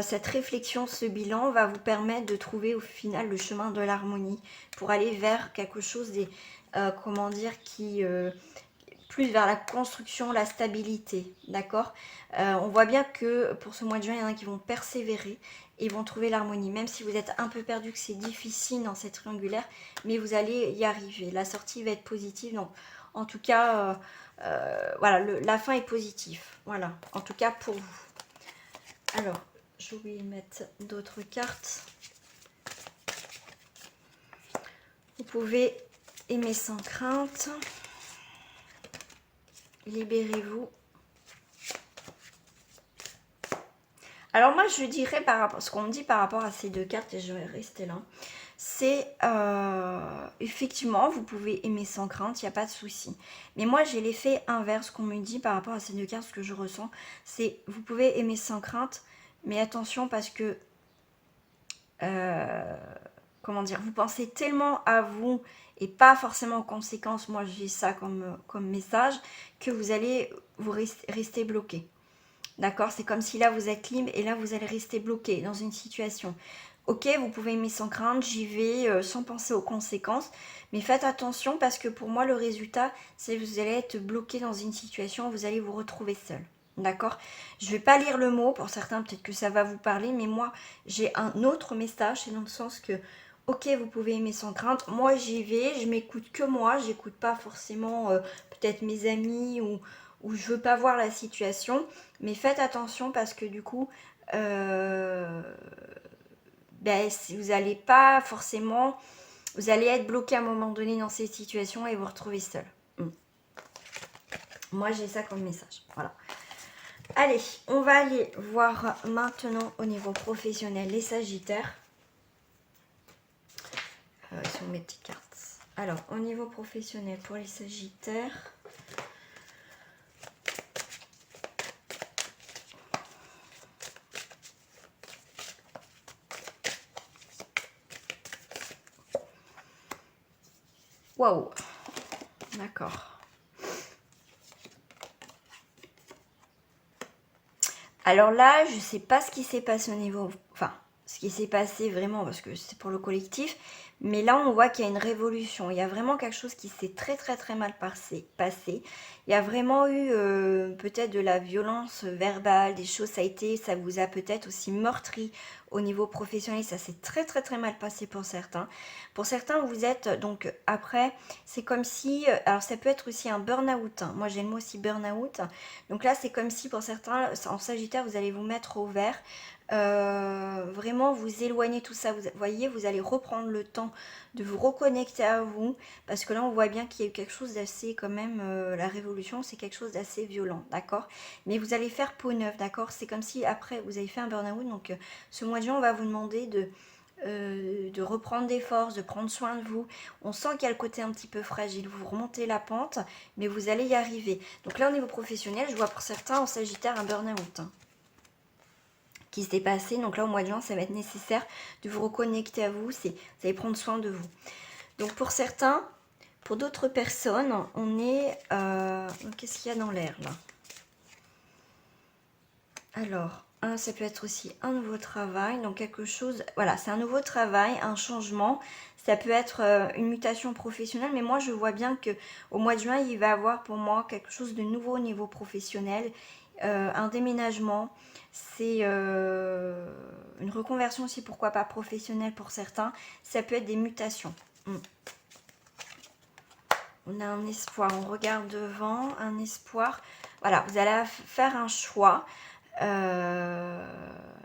cette réflexion, ce bilan va vous permettre de trouver au final le chemin de l'harmonie pour aller vers quelque chose comment dire, plus vers la construction, la stabilité, d'accord? On voit bien que pour ce mois de juin, il y en a qui vont persévérer et vont trouver l'harmonie, même si vous êtes un peu perdu, que c'est difficile dans cette triangulaire, mais vous allez y arriver. La sortie va être positive, donc en tout cas, voilà, la fin est positive, voilà, en tout cas pour vous. Alors, je vais mettre d'autres cartes. Vous pouvez aimer sans crainte. Libérez-vous. Alors moi, je dirais par rapport à ce qu'on me dit par rapport à ces deux cartes, et je vais rester là, c'est effectivement, vous pouvez aimer sans crainte, il n'y a pas de souci. Mais moi, j'ai l'effet inverse qu'on me dit par rapport à ces deux cartes, ce que je ressens, c'est vous pouvez aimer sans crainte, mais attention parce que, comment dire, vous pensez tellement à vous et pas forcément aux conséquences, moi j'ai ça comme message, que vous allez rester bloqué. D'accord? C'est comme si là vous êtes libre et là vous allez rester bloqué dans une situation. Ok, vous pouvez aimer sans crainte, j'y vais sans penser aux conséquences, mais faites attention parce que pour moi le résultat, c'est que vous allez être bloqué dans une situation où vous allez vous retrouver seul. D'accord? Je ne vais pas lire le mot, pour certains peut-être que ça va vous parler, mais moi j'ai un autre message, c'est dans le sens que ok, vous pouvez aimer sans crainte, moi j'y vais, je m'écoute que moi, j'écoute pas forcément peut-être mes amis ou je veux pas voir la situation, mais faites attention parce que du coup, vous n'allez pas forcément Vous allez être bloqué à un moment donné dans cette situation et vous retrouver seul. Moi, j'ai ça comme message. Voilà. Allez, on va aller voir maintenant au niveau professionnel les Sagittaires. Sur mes petites cartes. Alors, au niveau professionnel pour les Sagittaires. Waouh. D'accord. Alors là, je ne sais pas ce qui s'est passé au niveau... Enfin, ce qui s'est passé vraiment, parce que c'est pour le collectif. Mais là, on voit qu'il y a une révolution. Il y a vraiment quelque chose qui s'est très mal passé. Il y a vraiment eu peut-être de la violence verbale, des choses, ça vous a peut-être aussi meurtri au niveau professionnel. Ça s'est très mal passé pour certains. Pour certains, vous êtes, donc après, c'est comme si, alors ça peut être aussi un burn-out. Hein. Moi, j'ai le mot aussi burn-out. Donc là, c'est comme si pour certains, en Sagittaire, vous allez vous mettre au vert. Vraiment vous éloigner tout ça, vous voyez, vous allez reprendre le temps de vous reconnecter à vous, parce que là on voit bien qu'il y a eu quelque chose d'assez quand même, la révolution c'est quelque chose d'assez violent, d'accord, mais vous allez faire peau neuve, d'accord, c'est comme si après vous avez fait un burn-out, donc ce mois de juin on va vous demander de reprendre des forces, de prendre soin de vous. On sent qu'il y a le côté un petit peu fragile, vous remontez la pente, mais vous allez y arriver. Donc là au niveau professionnel, je vois pour certains en Sagittaire un burn-out, hein, qui s'est passé. Donc là, au mois de juin, ça va être nécessaire de vous reconnecter à vous. Vous allez prendre soin de vous. Donc pour certains, pour d'autres personnes, on est... qu'est-ce qu'il y a dans l'air là? Alors, ça peut être aussi un nouveau travail. Donc quelque chose... Voilà, c'est un nouveau travail, un changement. Ça peut être une mutation professionnelle. Mais moi, je vois bien que au mois de juin, il va y avoir pour moi quelque chose de nouveau au niveau professionnel. Un déménagement, c'est une reconversion aussi, pourquoi pas professionnelle pour certains. Ça peut être des mutations. On a un espoir, on regarde devant, un espoir. Voilà, vous allez faire un choix.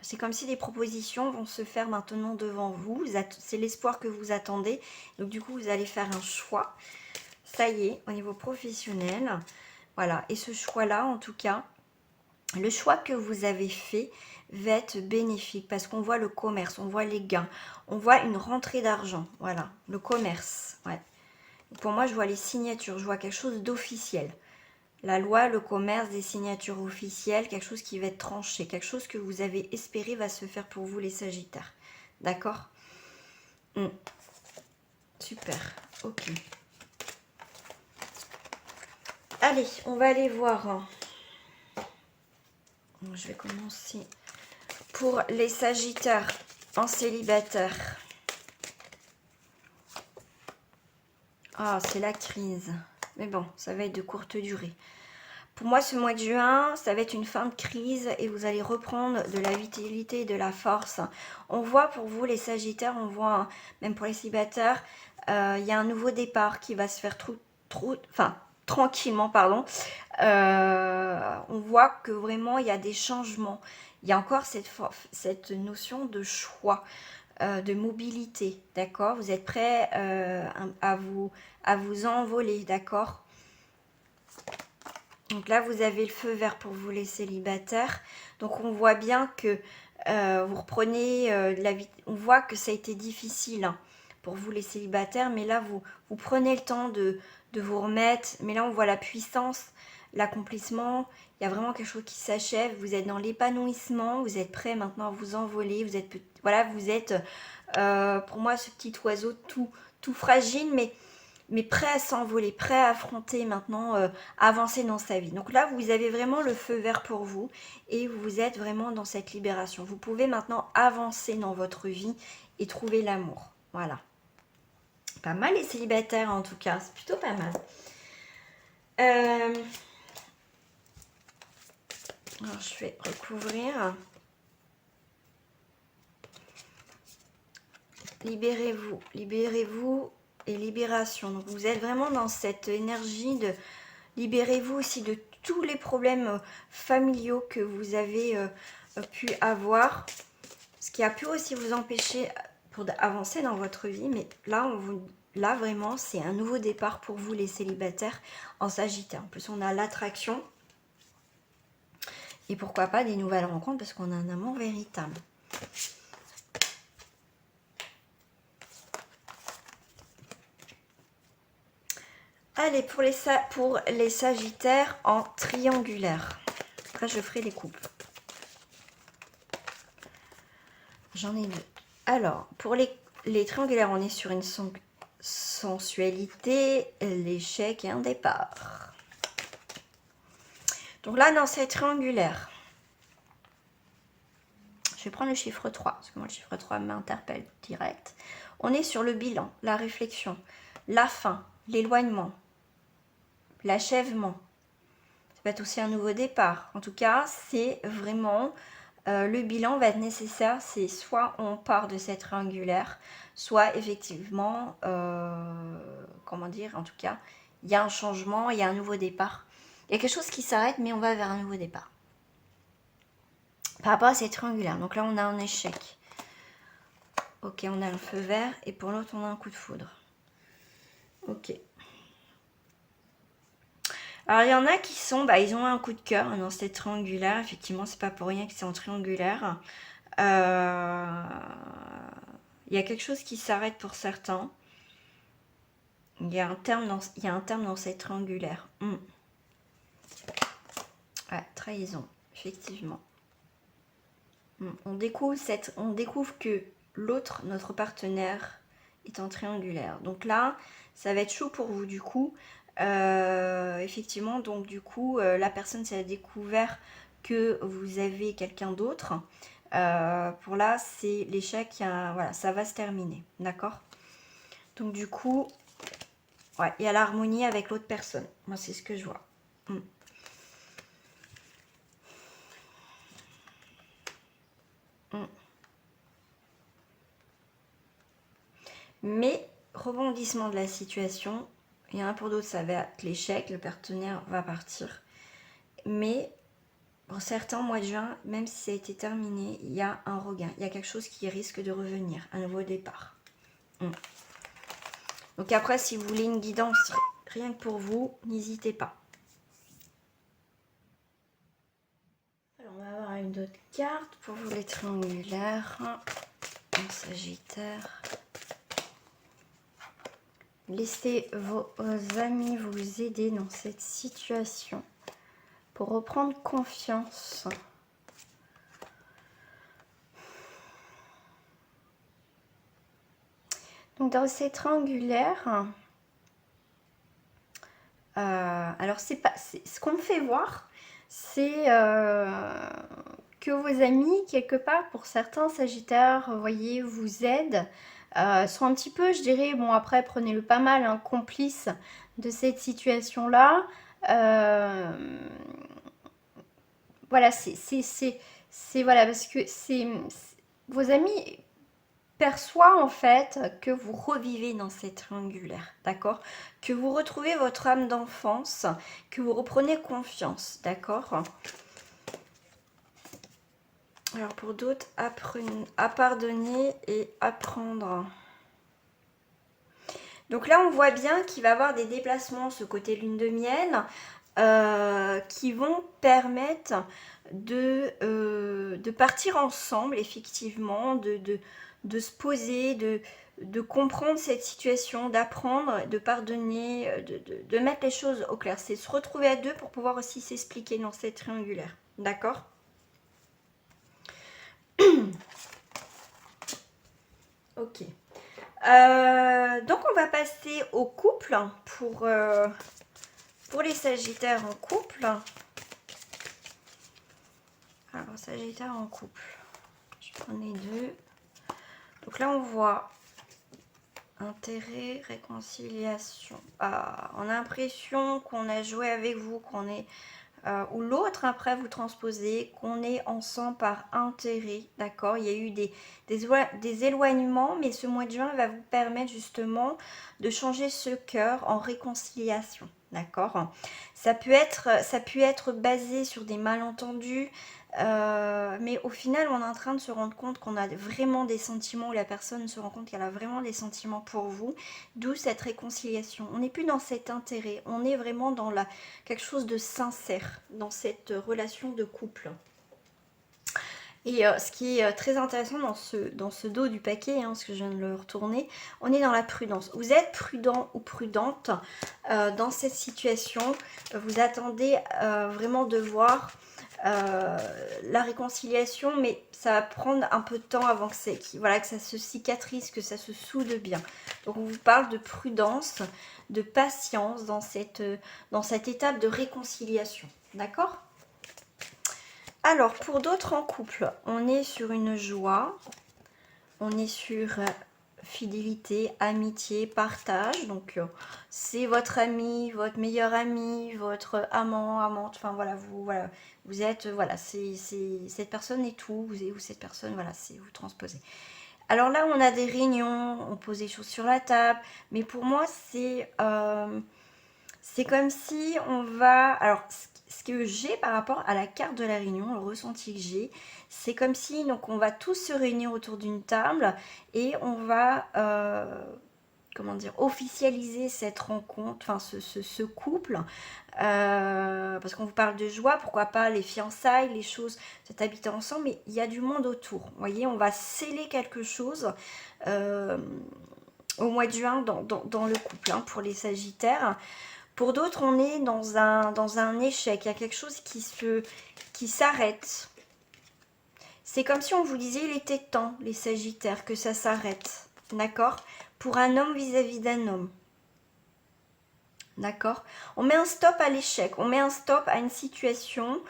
C'est comme si des propositions vont se faire maintenant devant vous. C'est l'espoir que vous attendez. Donc du coup, vous allez faire un choix. Ça y est, au niveau professionnel. Voilà, et ce choix-là, en tout cas, le choix que vous avez fait va être bénéfique parce qu'on voit le commerce, on voit les gains, on voit une rentrée d'argent, voilà, le commerce, ouais. Pour moi, je vois les signatures, je vois quelque chose d'officiel. La loi, le commerce, des signatures officielles, quelque chose qui va être tranché, quelque chose que vous avez espéré va se faire pour vous les Sagittaires. D'accord? Super, ok. Allez, on va aller voir... Je vais commencer pour les Sagittaires en célibataire. Ah, c'est la crise. Mais bon, ça va être de courte durée. Pour moi, ce mois de juin, ça va être une fin de crise et vous allez reprendre de la vitalité et de la force. On voit pour vous, les Sagittaires, on voit, même pour les célibataires, il y a un nouveau départ qui va se faire tranquillement, pardon. On voit que vraiment, il y a des changements. Il y a encore cette notion de choix, de mobilité, d'accord? Vous êtes prêts à vous envoler, d'accord? Donc là, vous avez le feu vert pour vous les célibataires. Donc on voit bien que vous reprenez la vie. On voit que ça a été difficile, hein, pour vous les célibataires. Mais là, vous prenez le temps de vous remettre. Mais là, on voit la puissance, l'accomplissement. Il y a vraiment quelque chose qui s'achève. Vous êtes dans l'épanouissement. Vous êtes prêts maintenant à vous envoler. Vous êtes, voilà, vous êtes pour moi ce petit oiseau tout fragile, mais prêt à s'envoler, prêt à affronter maintenant, avancer dans sa vie. Donc là, vous avez vraiment le feu vert pour vous et vous êtes vraiment dans cette libération. Vous pouvez maintenant avancer dans votre vie et trouver l'amour. Voilà. Pas mal les célibataires en tout cas, c'est plutôt pas mal. Alors je vais recouvrir. Libérez-vous, libérez-vous. Et libération. Donc vous êtes vraiment dans cette énergie de libérez-vous aussi de tous les problèmes familiaux que vous avez pu avoir, ce qui a pu aussi vous empêcher pour avancer dans votre vie. Mais là, là vraiment, c'est un nouveau départ pour vous les célibataires en Sagittaire. En plus, on a l'attraction. Et pourquoi pas des nouvelles rencontres parce qu'on a un amour véritable. Allez, pour les Sagittaires en triangulaire. Après, je ferai les coupes. J'en ai deux. Alors, pour les triangulaires, on est sur une sensualité, l'échec et un départ. Donc là, dans ces triangulaires, je vais prendre le chiffre 3, parce que moi, le chiffre 3 m'interpelle direct. On est sur le bilan, la réflexion, la fin, l'éloignement, l'achèvement. Ça peut être aussi un nouveau départ. En tout cas, c'est vraiment... le bilan va être nécessaire. C'est soit on part de cette triangulaire, soit effectivement, comment dire, en tout cas, il y a un changement, il y a un nouveau départ. Il y a quelque chose qui s'arrête, mais on va vers un nouveau départ. Par rapport à cette triangulaire. Donc là, on a un échec. Ok, on a un feu vert. Et pour l'autre, on a un coup de foudre. Ok. Alors, il y en a qui sont... ils ont un coup de cœur dans cette triangulaire. Effectivement, c'est pas pour rien que c'est en triangulaire. Il y a quelque chose qui s'arrête pour certains. Il y a un terme dans cette triangulaire. Ouais, trahison, effectivement. On découvre que l'autre, notre partenaire, est en triangulaire. Donc là, ça va être chaud pour vous du coup. Effectivement, donc du coup, la personne s'est découvert que vous avez quelqu'un d'autre. Pour là, c'est l'échec, voilà, ça va se terminer, d'accord? Donc du coup, ouais, il y a l'harmonie avec l'autre personne. Moi, c'est ce que je vois. Mais, rebondissement de la situation, il y en a pour d'autres, ça va être l'échec, le partenaire va partir. Mais, pour certains, mois de juin, même si ça a été terminé, il y a un regain. Il y a quelque chose qui risque de revenir, un nouveau départ. Donc après, si vous voulez une guidance rien que pour vous, n'hésitez pas. Alors, on va avoir une autre carte pour vous les triangulaires. En Sagittaire. Laissez vos amis vous aider dans cette situation pour reprendre confiance. Donc dans ces triangulaires, alors c'est pas ce qu'on me fait voir, c'est que vos amis quelque part, pour certains Sagittaires, vous voyez, vous aident. Sont un petit peu, je dirais, bon après prenez-le pas mal, un complice de cette situation-là. Voilà, c'est voilà, parce que vos amis perçoivent en fait que vous revivez dans cette triangulaire, d'accord? Que vous retrouvez votre âme d'enfance, que vous reprenez confiance, d'accord? Alors pour d'autres, à pardonner et apprendre. Donc là, on voit bien qu'il va y avoir des déplacements, ce côté lune de miel, qui vont permettre de partir ensemble, effectivement, de se poser, de comprendre cette situation, d'apprendre, de pardonner, de mettre les choses au clair. C'est se retrouver à deux pour pouvoir aussi s'expliquer dans cette triangulaire. D'accord ? Ok. Donc on va passer au couple pour les Sagittaires en couple. Alors Sagittaire en couple, je prends les deux. Donc là on voit intérêt, réconciliation. On a l'impression qu'on a joué avec vous, qu'on est ou l'autre, après vous transposez, qu'on est ensemble par intérêt, d'accord? Il y a eu des éloignements, mais ce mois de juin va vous permettre justement de changer ce cœur en réconciliation, d'accord? Ça peut être basé sur des malentendus, Mais au final, on est en train de se rendre compte qu'on a vraiment des sentiments, où la personne se rend compte qu'elle a vraiment des sentiments pour vous, d'où cette réconciliation. On n'est plus dans cet intérêt, on est vraiment dans quelque chose de sincère, dans cette relation de couple. Et ce qui est très intéressant dans ce dos du paquet, parce que je viens de le retourner, on est dans la prudence. Vous êtes prudent ou prudente dans cette situation. Vous attendez vraiment de voir la réconciliation, mais ça va prendre un peu de temps avant que ça se cicatrise, que ça se soude bien. Donc on vous parle de prudence, de patience dans cette étape de réconciliation. D'accord ? Alors, pour d'autres en couple, on est sur une joie, on est sur fidélité, amitié, partage. Donc, c'est votre ami, votre meilleur ami, votre amant, amante. Enfin, vous êtes, cette personne est tout, ou cette personne, vous transposez. Alors là, on a des réunions, on pose des choses sur la table, mais pour moi, c'est comme si on va... Alors, ce que j'ai par rapport à la carte de la réunion, le ressenti que j'ai, c'est comme si donc on va tous se réunir autour d'une table et on va officialiser cette rencontre, enfin ce couple, parce qu'on vous parle de joie, pourquoi pas les fiançailles, les choses, cet habiter ensemble, mais il y a du monde autour. Vous voyez, on va sceller quelque chose au mois de juin dans le couple, pour les Sagittaires. Pour d'autres, on est dans un échec. Il y a quelque chose qui s'arrête. C'est comme si on vous disait il était temps, les Sagittaires, que ça s'arrête. D'accord ? Pour un homme vis-à-vis d'un homme. D'accord ? On met un stop à l'échec. On met un stop à une situation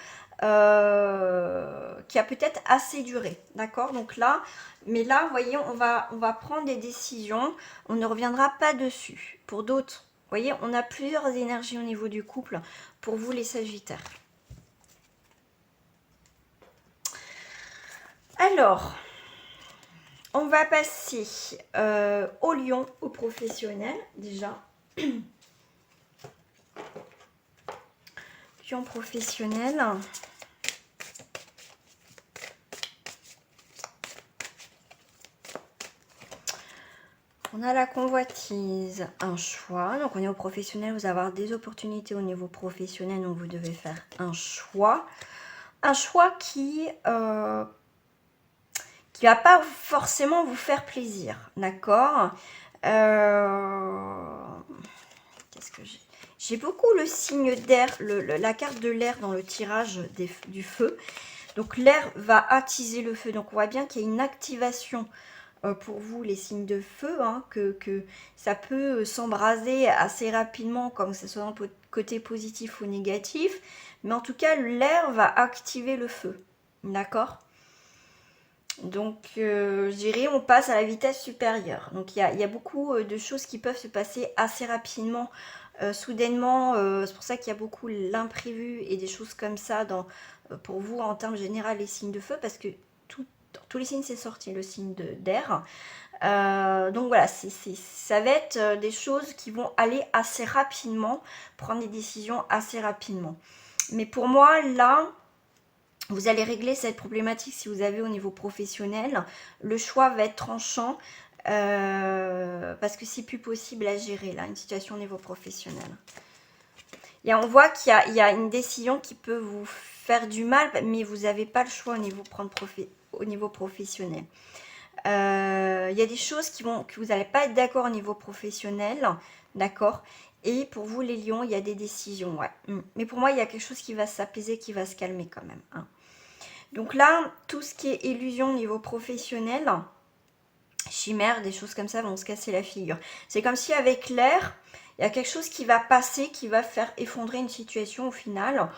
qui a peut-être assez duré. D'accord ? Donc là, vous voyez, on va prendre des décisions. On ne reviendra pas dessus. Pour d'autres, vous voyez, on a plusieurs énergies au niveau du couple pour vous les Sagittaires. Alors, on va passer au lion, au professionnel déjà. Lion professionnel. On a la convoitise, un choix. Donc on est au professionnel, vous allez avoir des opportunités au niveau professionnel, donc vous devez faire un choix. Un choix qui va pas forcément vous faire plaisir, d'accord ? Qu'est-ce que j'ai ? J'ai beaucoup le signe d'air, la carte de l'air dans le tirage du feu. Donc l'air va attiser le feu. Donc on voit bien qu'il y a une activation pour vous, les signes de feu, que ça peut s'embraser assez rapidement, comme que ce soit un côté positif ou négatif. Mais en tout cas, l'air va activer le feu. D'accord ? Donc, je dirais, on passe à la vitesse supérieure. Donc, il y a beaucoup de choses qui peuvent se passer assez rapidement, soudainement. C'est pour ça qu'il y a beaucoup l'imprévu et des choses comme ça pour vous, en termes généraux, les signes de feu, parce que dans tous les signes, c'est sorti le signe d'air. Donc voilà, ça va être des choses qui vont aller assez rapidement, prendre des décisions assez rapidement. Mais pour moi, là, vous allez régler cette problématique si vous avez au niveau professionnel. Le choix va être tranchant parce que c'est plus possible à gérer, là, une situation au niveau professionnel. Et on voit qu'il y a une décision qui peut vous faire du mal, mais vous n'avez pas le choix au niveau professionnel. Il y a des choses que vous n'allez pas être d'accord au niveau professionnel, d'accord ? Et pour vous, les lions, il y a des décisions, ouais. Mais pour moi, il y a quelque chose qui va s'apaiser, qui va se calmer quand même. Donc là, tout ce qui est illusion au niveau professionnel, chimère, des choses comme ça vont se casser la figure. C'est comme si avec l'air, il y a quelque chose qui va passer, qui va faire effondrer une situation au final,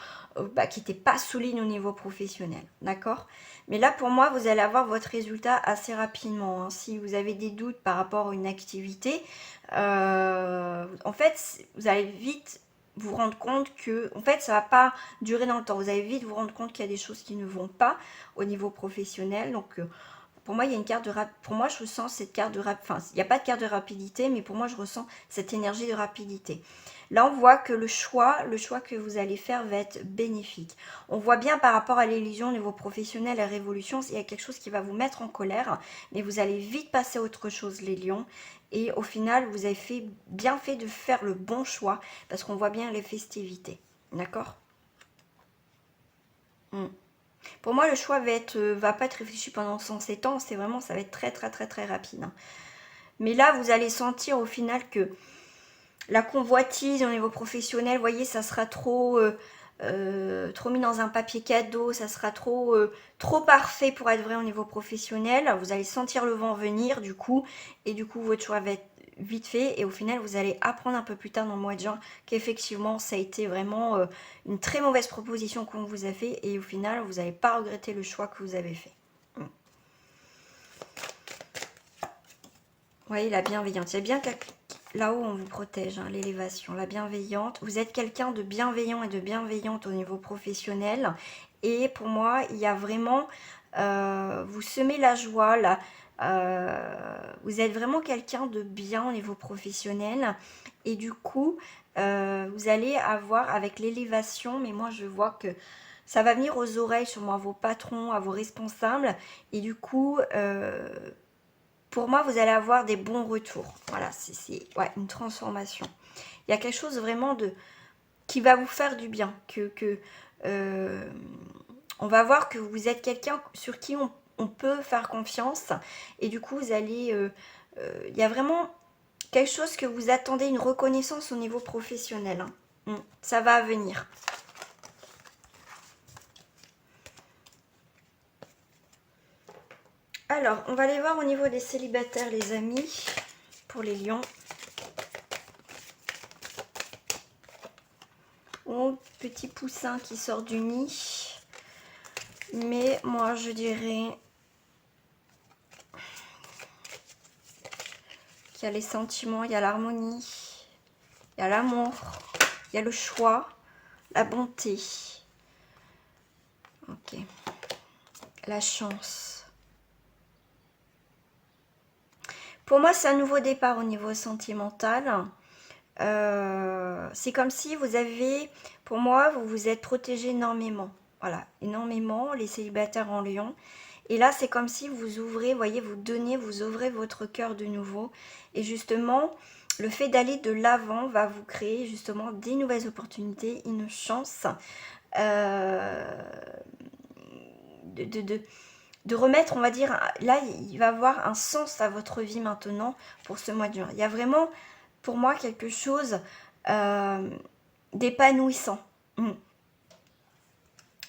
qui n'était pas solide au niveau professionnel, d'accord ? Mais là, pour moi, vous allez avoir votre résultat assez rapidement. Si vous avez des doutes par rapport à une activité, en fait, vous allez vite vous rendre compte que, en fait, ça ne va pas durer dans le temps. Vous allez vite vous rendre compte qu'il y a des choses qui ne vont pas au niveau professionnel. Donc, Pour moi, il y a une carte de pour moi, je ressens cette carte de enfin, il n'y a pas de carte de rapidité, mais pour moi, je ressens cette énergie de rapidité. Là, on voit que le choix que vous allez faire va être bénéfique. On voit bien par rapport à l'illusion au niveau professionnel, la révolution, il y a quelque chose qui va vous mettre en colère, mais vous allez vite passer à autre chose, les lions. Et au final, vous avez bien fait de faire le bon choix, parce qu'on voit bien les festivités. D'accord? Pour moi, le choix va pas être réfléchi pendant 107 ans, c'est vraiment, ça va être très très très très rapide. Mais là, vous allez sentir au final que la convoitise au niveau professionnel, vous voyez, ça sera trop mis dans un papier cadeau, ça sera trop parfait pour être vrai au niveau professionnel. Vous allez sentir le vent venir du coup, et du coup votre choix va être vite fait, et au final vous allez apprendre un peu plus tard dans le mois de juin qu'effectivement ça a été vraiment une très mauvaise proposition qu'on vous a fait, et au final vous n'allez pas regretter le choix que vous avez fait. Vous voyez la bienveillance, il y a bien là-haut on vous protège, hein, l'élévation, la bienveillante. Vous êtes quelqu'un de bienveillant et de bienveillante au niveau professionnel. Et pour moi, il y a vraiment, vous semez la joie, là. Vous êtes vraiment quelqu'un de bien au niveau professionnel. Et du coup, vous allez avoir avec l'élévation, mais moi je vois que ça va venir aux oreilles sûrement à vos patrons, à vos responsables. Et du coup... pour moi, vous allez avoir des bons retours. Voilà, c'est ouais, une transformation. Il y a quelque chose vraiment qui va vous faire du bien. On va voir que vous êtes quelqu'un sur qui on peut faire confiance. Et du coup, vous allez... il y a vraiment quelque chose que vous attendez, une reconnaissance au niveau professionnel. Hein. Ça va venir. Alors, on va aller voir au niveau des célibataires, les amis, pour les lions. Oh, petit poussin qui sort du nid. Mais moi, je dirais qu'il y a les sentiments, il y a l'harmonie, il y a l'amour, il y a le choix, la bonté. Ok. La chance. Pour moi, c'est un nouveau départ au niveau sentimental. C'est comme si vous avez, pour moi, vous vous êtes protégé énormément. Voilà, énormément, les célibataires en lion. Et là, c'est comme si vous ouvrez, voyez, vous ouvrez votre cœur de nouveau. Et justement, le fait d'aller de l'avant va vous créer justement des nouvelles opportunités, une chance de remettre, on va dire, là, il va avoir un sens à votre vie maintenant pour ce mois de juin. Il y a vraiment, pour moi, quelque chose d'épanouissant.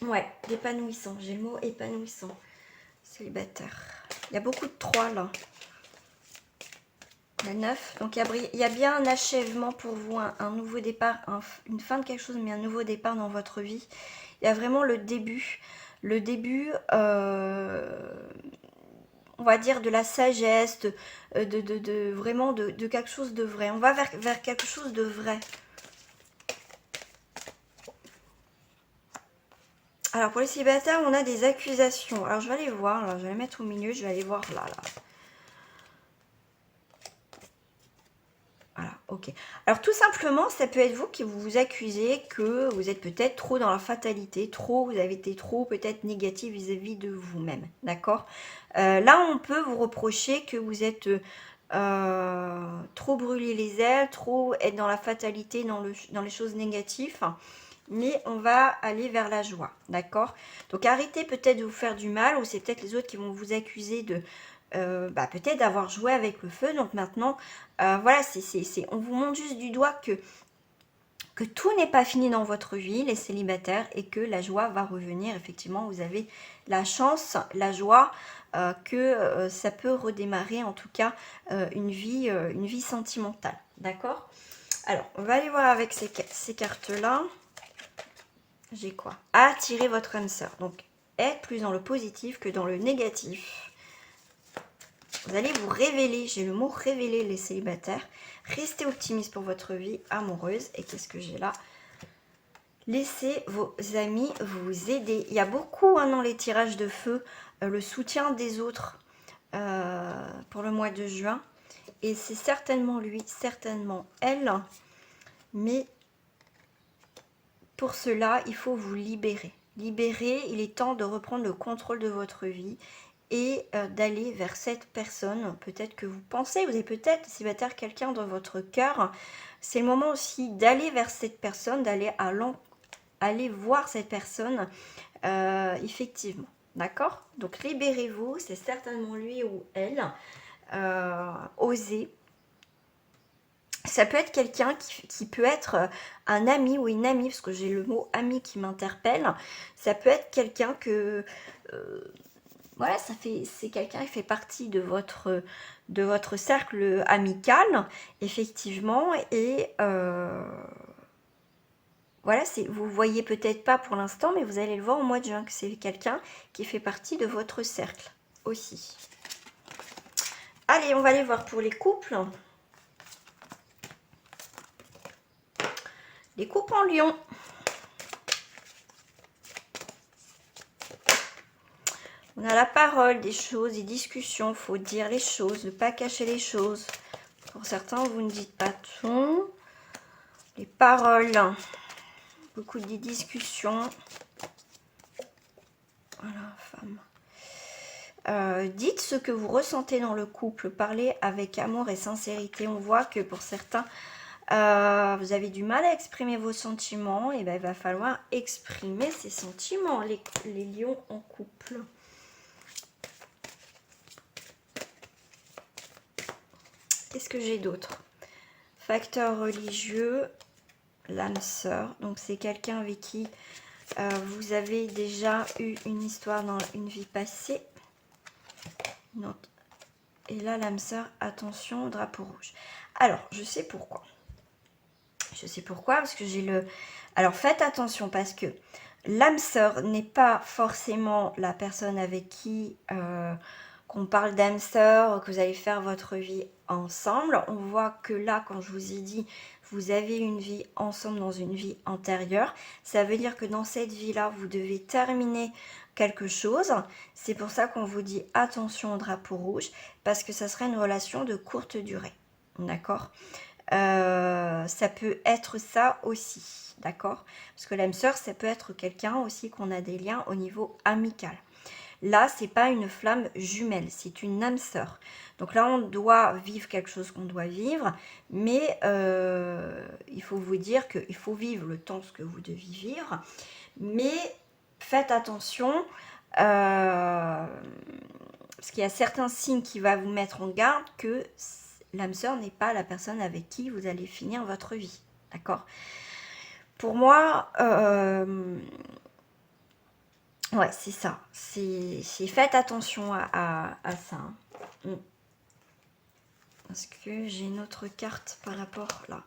Ouais, d'épanouissant. J'ai le mot épanouissant. Célibataire. Il y a beaucoup de 3 là. La 9. Donc il y a bien un achèvement pour vous, un nouveau départ, une fin de quelque chose, mais un nouveau départ dans votre vie. Il y a vraiment le début. Le début, on va dire, de la sagesse, vraiment de quelque chose de vrai. On va vers quelque chose de vrai. Alors, pour les célibataires, on a des accusations. Alors, je vais aller voir. Alors, je vais les mettre au milieu. Je vais aller voir là. Voilà, ok. Alors, tout simplement, ça peut être vous qui vous accusez que vous êtes peut-être trop dans la fatalité, vous avez été trop peut-être négatif vis-à-vis de vous-même. D'accord? Là, on peut vous reprocher que vous êtes trop brûlé les ailes, trop être dans la fatalité, dans les choses négatives. Mais on va aller vers la joie, d'accord? Donc arrêtez peut-être de vous faire du mal, ou c'est peut-être les autres qui vont vous accuser de peut-être d'avoir joué avec le feu. Donc maintenant, voilà, on vous montre juste du doigt que tout n'est pas fini dans votre vie, les célibataires, et que la joie va revenir. Effectivement, vous avez la chance, la joie, que ça peut redémarrer, en tout cas, une vie sentimentale, d'accord? Alors, on va aller voir avec ces cartes-là. J'ai quoi? Attirez votre âme sœur. Donc, être plus dans le positif que dans le négatif. Vous allez vous révéler. J'ai le mot révéler, les célibataires. Restez optimiste pour votre vie amoureuse. Et qu'est-ce que j'ai là? Laissez vos amis vous aider. Il y a beaucoup dans les tirages de feu, le soutien des autres. pour le mois de juin. Et c'est certainement lui, certainement elle. Mais pour cela, il faut vous libérer. Libérer, il est temps de reprendre le contrôle de votre vie et d'aller vers cette personne. Peut-être que vous pensez, vous avez peut-être célibataire quelqu'un dans votre cœur. C'est le moment aussi d'aller vers cette personne, d'aller aller voir cette personne, effectivement. D'accord? Donc libérez-vous, c'est certainement lui ou elle. Osez. Ça peut être quelqu'un qui peut être un ami ou une amie, parce que j'ai le mot ami qui m'interpelle. Ça peut être quelqu'un que... voilà, c'est quelqu'un qui fait partie de votre cercle amical, effectivement. Et voilà, vous voyez peut-être pas pour l'instant, mais vous allez le voir au mois de juin, que c'est quelqu'un qui fait partie de votre cercle aussi. Allez, on va aller voir pour les couples. Les couples en lion. On a la parole, des choses, des discussions. Il faut dire les choses, ne pas cacher les choses. Pour certains, vous ne dites pas tout. Les paroles. Beaucoup de discussions. Voilà, femme. Dites ce que vous ressentez dans le couple. Parlez avec amour et sincérité. On voit que pour certains, vous avez du mal à exprimer vos sentiments. Et ben, il va falloir exprimer ces sentiments, les lions en couple. Qu'est-ce que j'ai d'autre? Facteur religieux, l'âme sœur. Donc c'est quelqu'un avec qui vous avez déjà eu une histoire dans une vie passée. Et là, l'âme sœur, attention, drapeau rouge. Alors, je sais pourquoi. Je sais pourquoi, parce que j'ai le... Alors, faites attention, parce que l'âme sœur n'est pas forcément la personne avec qui... qu'on parle d'âme sœur, que vous allez faire votre vie ensemble. On voit que là, quand je vous ai dit, vous avez une vie ensemble dans une vie antérieure. Ça veut dire que dans cette vie-là, vous devez terminer quelque chose. C'est pour ça qu'on vous dit attention au drapeau rouge, parce que ça serait une relation de courte durée. D'accord? Ça peut être ça aussi. D'accord? Parce que l'âme sœur, ça peut être quelqu'un aussi qu'on a des liens au niveau amical. Là, c'est pas une flamme jumelle, c'est une âme sœur. Donc là, on doit vivre quelque chose qu'on doit vivre, mais il faut vous dire qu'il faut vivre le temps ce que vous devez vivre. Mais faites attention, parce qu'il y a certains signes qui vont vous mettre en garde que l'âme sœur n'est pas la personne avec qui vous allez finir votre vie. D'accord? Pour moi... ouais, c'est ça. Faites attention à ça. Parce que j'ai une autre carte par rapport là.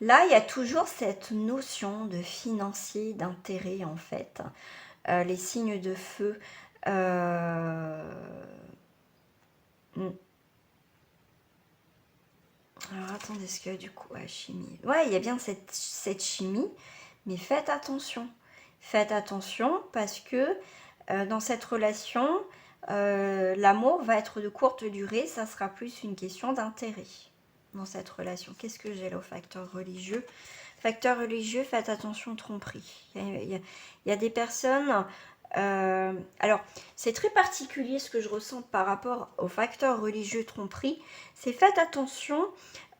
Là, il y a toujours cette notion de financier, d'intérêt en fait. Les signes de feu. Alors attendez, est-ce que du coup, chimie. Ouais, il y a bien cette chimie. Mais faites attention. Faites attention parce que dans cette relation, l'amour va être de courte durée. Ça sera plus une question d'intérêt dans cette relation. Qu'est-ce que j'ai là au facteur religieux? Facteur religieux, faites attention aux tromperies. Il y a des personnes... alors, c'est très particulier ce que je ressens par rapport au facteur religieux tromperie. C'est faites attention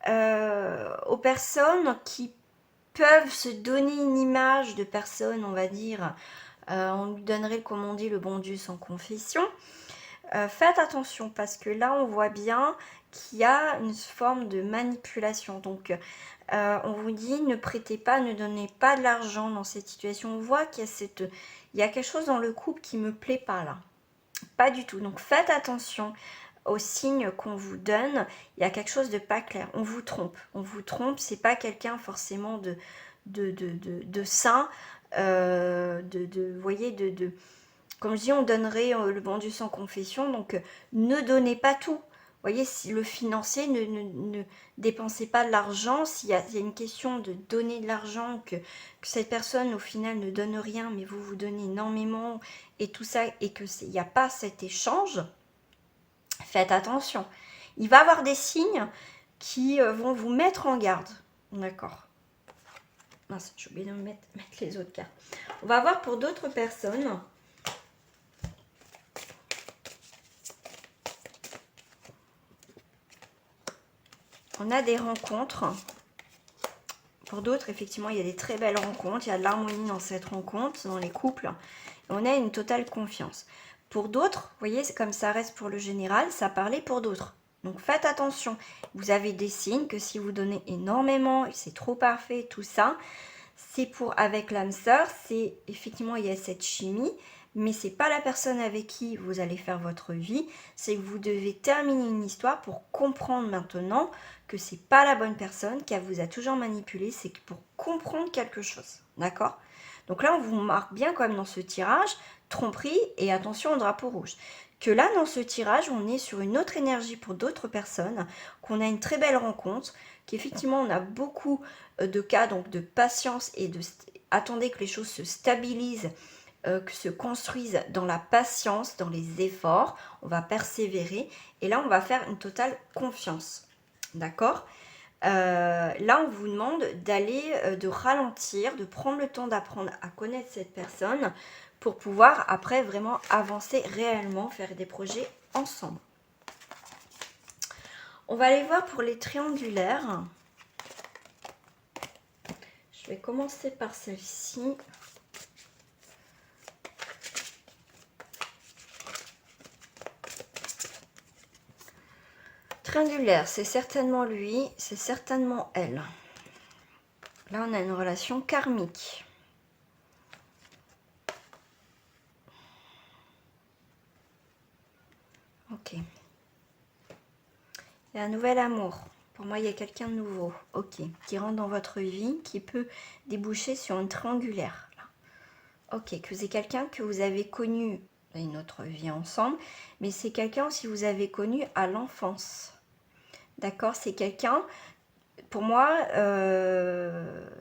aux personnes qui peuvent se donner une image de personne, on va dire, on lui donnerait, comme on dit, le bon Dieu sans confession. Faites attention parce que là, on voit bien qu'il y a une forme de manipulation. Donc, on vous dit, ne prêtez pas, ne donnez pas de l'argent dans cette situation. On voit qu'il y a quelque chose dans le couple qui ne me plaît pas là. Pas du tout. Donc, faites attention aux signes qu'on vous donne. Il y a quelque chose de pas clair. On vous trompe. On vous trompe. C'est pas quelqu'un forcément de saint. Vous voyez, comme je dis, on donnerait le bon Dieu sans confession. Donc, ne donnez pas tout. voyez, si le financier, ne dépensez pas de l'argent. S'il y a une question de donner de l'argent, que cette personne au final ne donne rien, mais vous donnez énormément et tout ça, et qu'il n'y a pas cet échange, faites attention. Il va y avoir des signes qui vont vous mettre en garde. D'accord. Mince, j'ai oublié de mettre les autres cartes. On va voir pour d'autres personnes. On a des rencontres. Pour d'autres, effectivement, il y a des très belles rencontres. Il y a de l'harmonie dans cette rencontre, dans les couples. Et on a une totale confiance. Pour d'autres, vous voyez, comme ça reste pour le général, ça parlait pour d'autres. Donc faites attention. Vous avez des signes que si vous donnez énormément, c'est trop parfait, tout ça, c'est pour avec l'âme sœur, c'est effectivement il y a cette chimie, mais c'est pas la personne avec qui vous allez faire votre vie, c'est que vous devez terminer une histoire pour comprendre maintenant que c'est pas la bonne personne, qu'elle vous a toujours manipulé, c'est pour comprendre quelque chose, d'accord? Donc là on vous marque bien quand même dans ce tirage, tromperie et attention au drapeau rouge. Que là dans ce tirage on est sur une autre énergie pour d'autres personnes, qu'on a une très belle rencontre, qu'effectivement on a beaucoup de cas donc de patience et de attendez que les choses se stabilisent, que se construisent dans la patience, dans les efforts, on va persévérer et là on va faire une totale confiance, d'accord? Là on vous demande d'aller, de ralentir, de prendre le temps d'apprendre à connaître cette personne pour pouvoir après vraiment avancer réellement, faire des projets ensemble. On va aller voir pour les triangulaires. Je vais commencer par celle-ci. Triangulaire, c'est certainement lui, c'est certainement elle. Là, on a une relation karmique. Ok. Il y a un nouvel amour. Pour moi, il y a quelqu'un de nouveau. Ok. Qui rentre dans votre vie, qui peut déboucher sur une triangulaire. Là. Ok. Que c'est quelqu'un que vous avez connu dans une autre vie ensemble. Mais c'est quelqu'un aussi que vous avez connu à l'enfance. D'accord? C'est quelqu'un... Pour moi,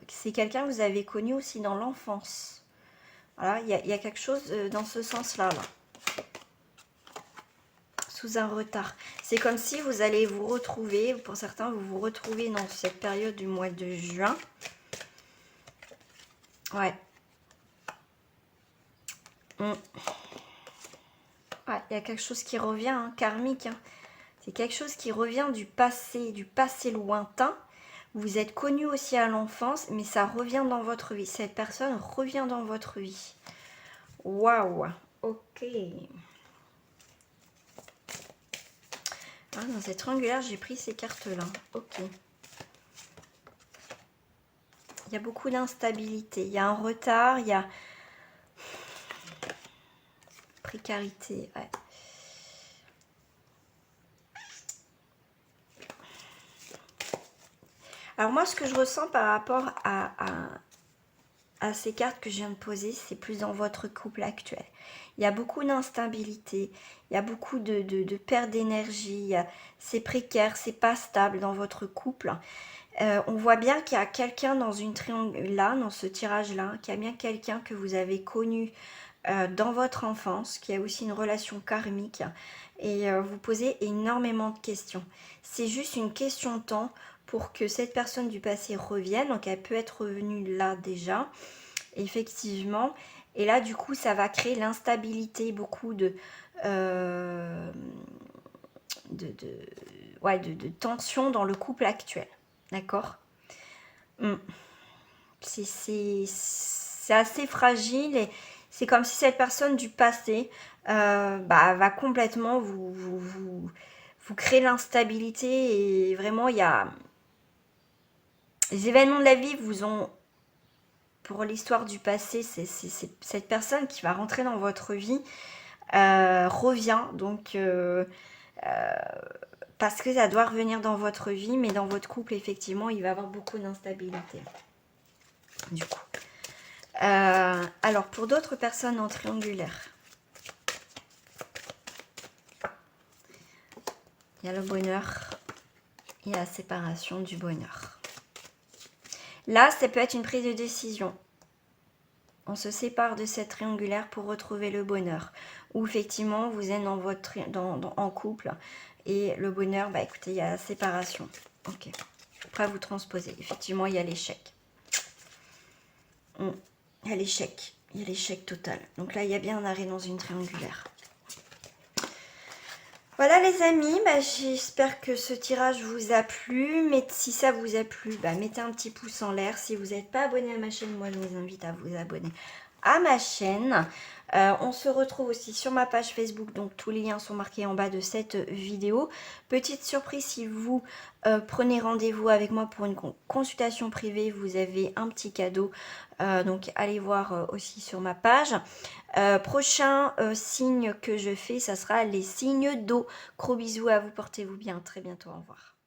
c'est quelqu'un que vous avez connu aussi dans l'enfance. Voilà, il y a quelque chose dans ce sens-là. Là. Sous un retard. C'est comme si vous allez vous retrouver, pour certains, vous vous retrouvez dans cette période du mois de juin. Ouais. Ouais, il y a quelque chose qui revient, hein, karmique. Hein. C'est quelque chose qui revient du passé lointain. Vous êtes connu aussi à l'enfance, mais ça revient dans votre vie. Cette personne revient dans votre vie. Waouh. Ok. Ah, dans cette triangulaire, j'ai pris ces cartes-là. Ok. Il y a beaucoup d'instabilité. Il y a un retard, il y a... Précarité, ouais. Alors moi, ce que je ressens par rapport à ces cartes que je viens de poser, c'est plus dans votre couple actuel. Il y a beaucoup d'instabilité, il y a beaucoup de perte d'énergie, c'est précaire, c'est pas stable dans votre couple. On voit bien qu'il y a quelqu'un dans une triangle là, dans ce tirage-là, qu'il y a bien quelqu'un que vous avez connu dans votre enfance, qui a aussi une relation karmique, et vous posez énormément de questions. C'est juste une question de temps pour que cette personne du passé revienne, donc elle peut être revenue là déjà, effectivement, et là du coup ça va créer l'instabilité, beaucoup de tension dans le couple actuel, d'accord? C'est assez fragile et c'est comme si cette personne du passé va complètement vous créer l'instabilité et vraiment il y a les événements de la vie vous ont pour l'histoire du passé c'est cette personne qui va rentrer dans votre vie revient donc parce que ça doit revenir dans votre vie mais dans votre couple effectivement il va y avoir beaucoup d'instabilité du coup. Alors, pour d'autres personnes en triangulaire, il y a le bonheur et la séparation du bonheur. Là, ça peut être une prise de décision. On se sépare de cette triangulaire pour retrouver le bonheur. Ou effectivement, vous êtes en couple et le bonheur, bah écoutez, il y a la séparation. Ok. Après, vous transposez. Effectivement, il y a l'échec. Il y a l'échec. Il y a l'échec total. Donc là, il y a bien un arrêt dans une triangulaire. Voilà les amis, bah, j'espère que ce tirage vous a plu. Mais si ça vous a plu, bah, mettez un petit pouce en l'air. Si vous n'êtes pas abonné à ma chaîne, moi je vous invite à vous abonner à ma chaîne. On se retrouve aussi sur ma page Facebook, donc tous les liens sont marqués en bas de cette vidéo. Petite surprise, si vous prenez rendez-vous avec moi pour une consultation privée, vous avez un petit cadeau. Donc allez voir aussi sur ma page. Prochain signe que je fais, ça sera les signes d'eau. Gros bisous à vous, portez-vous bien, très bientôt, au revoir.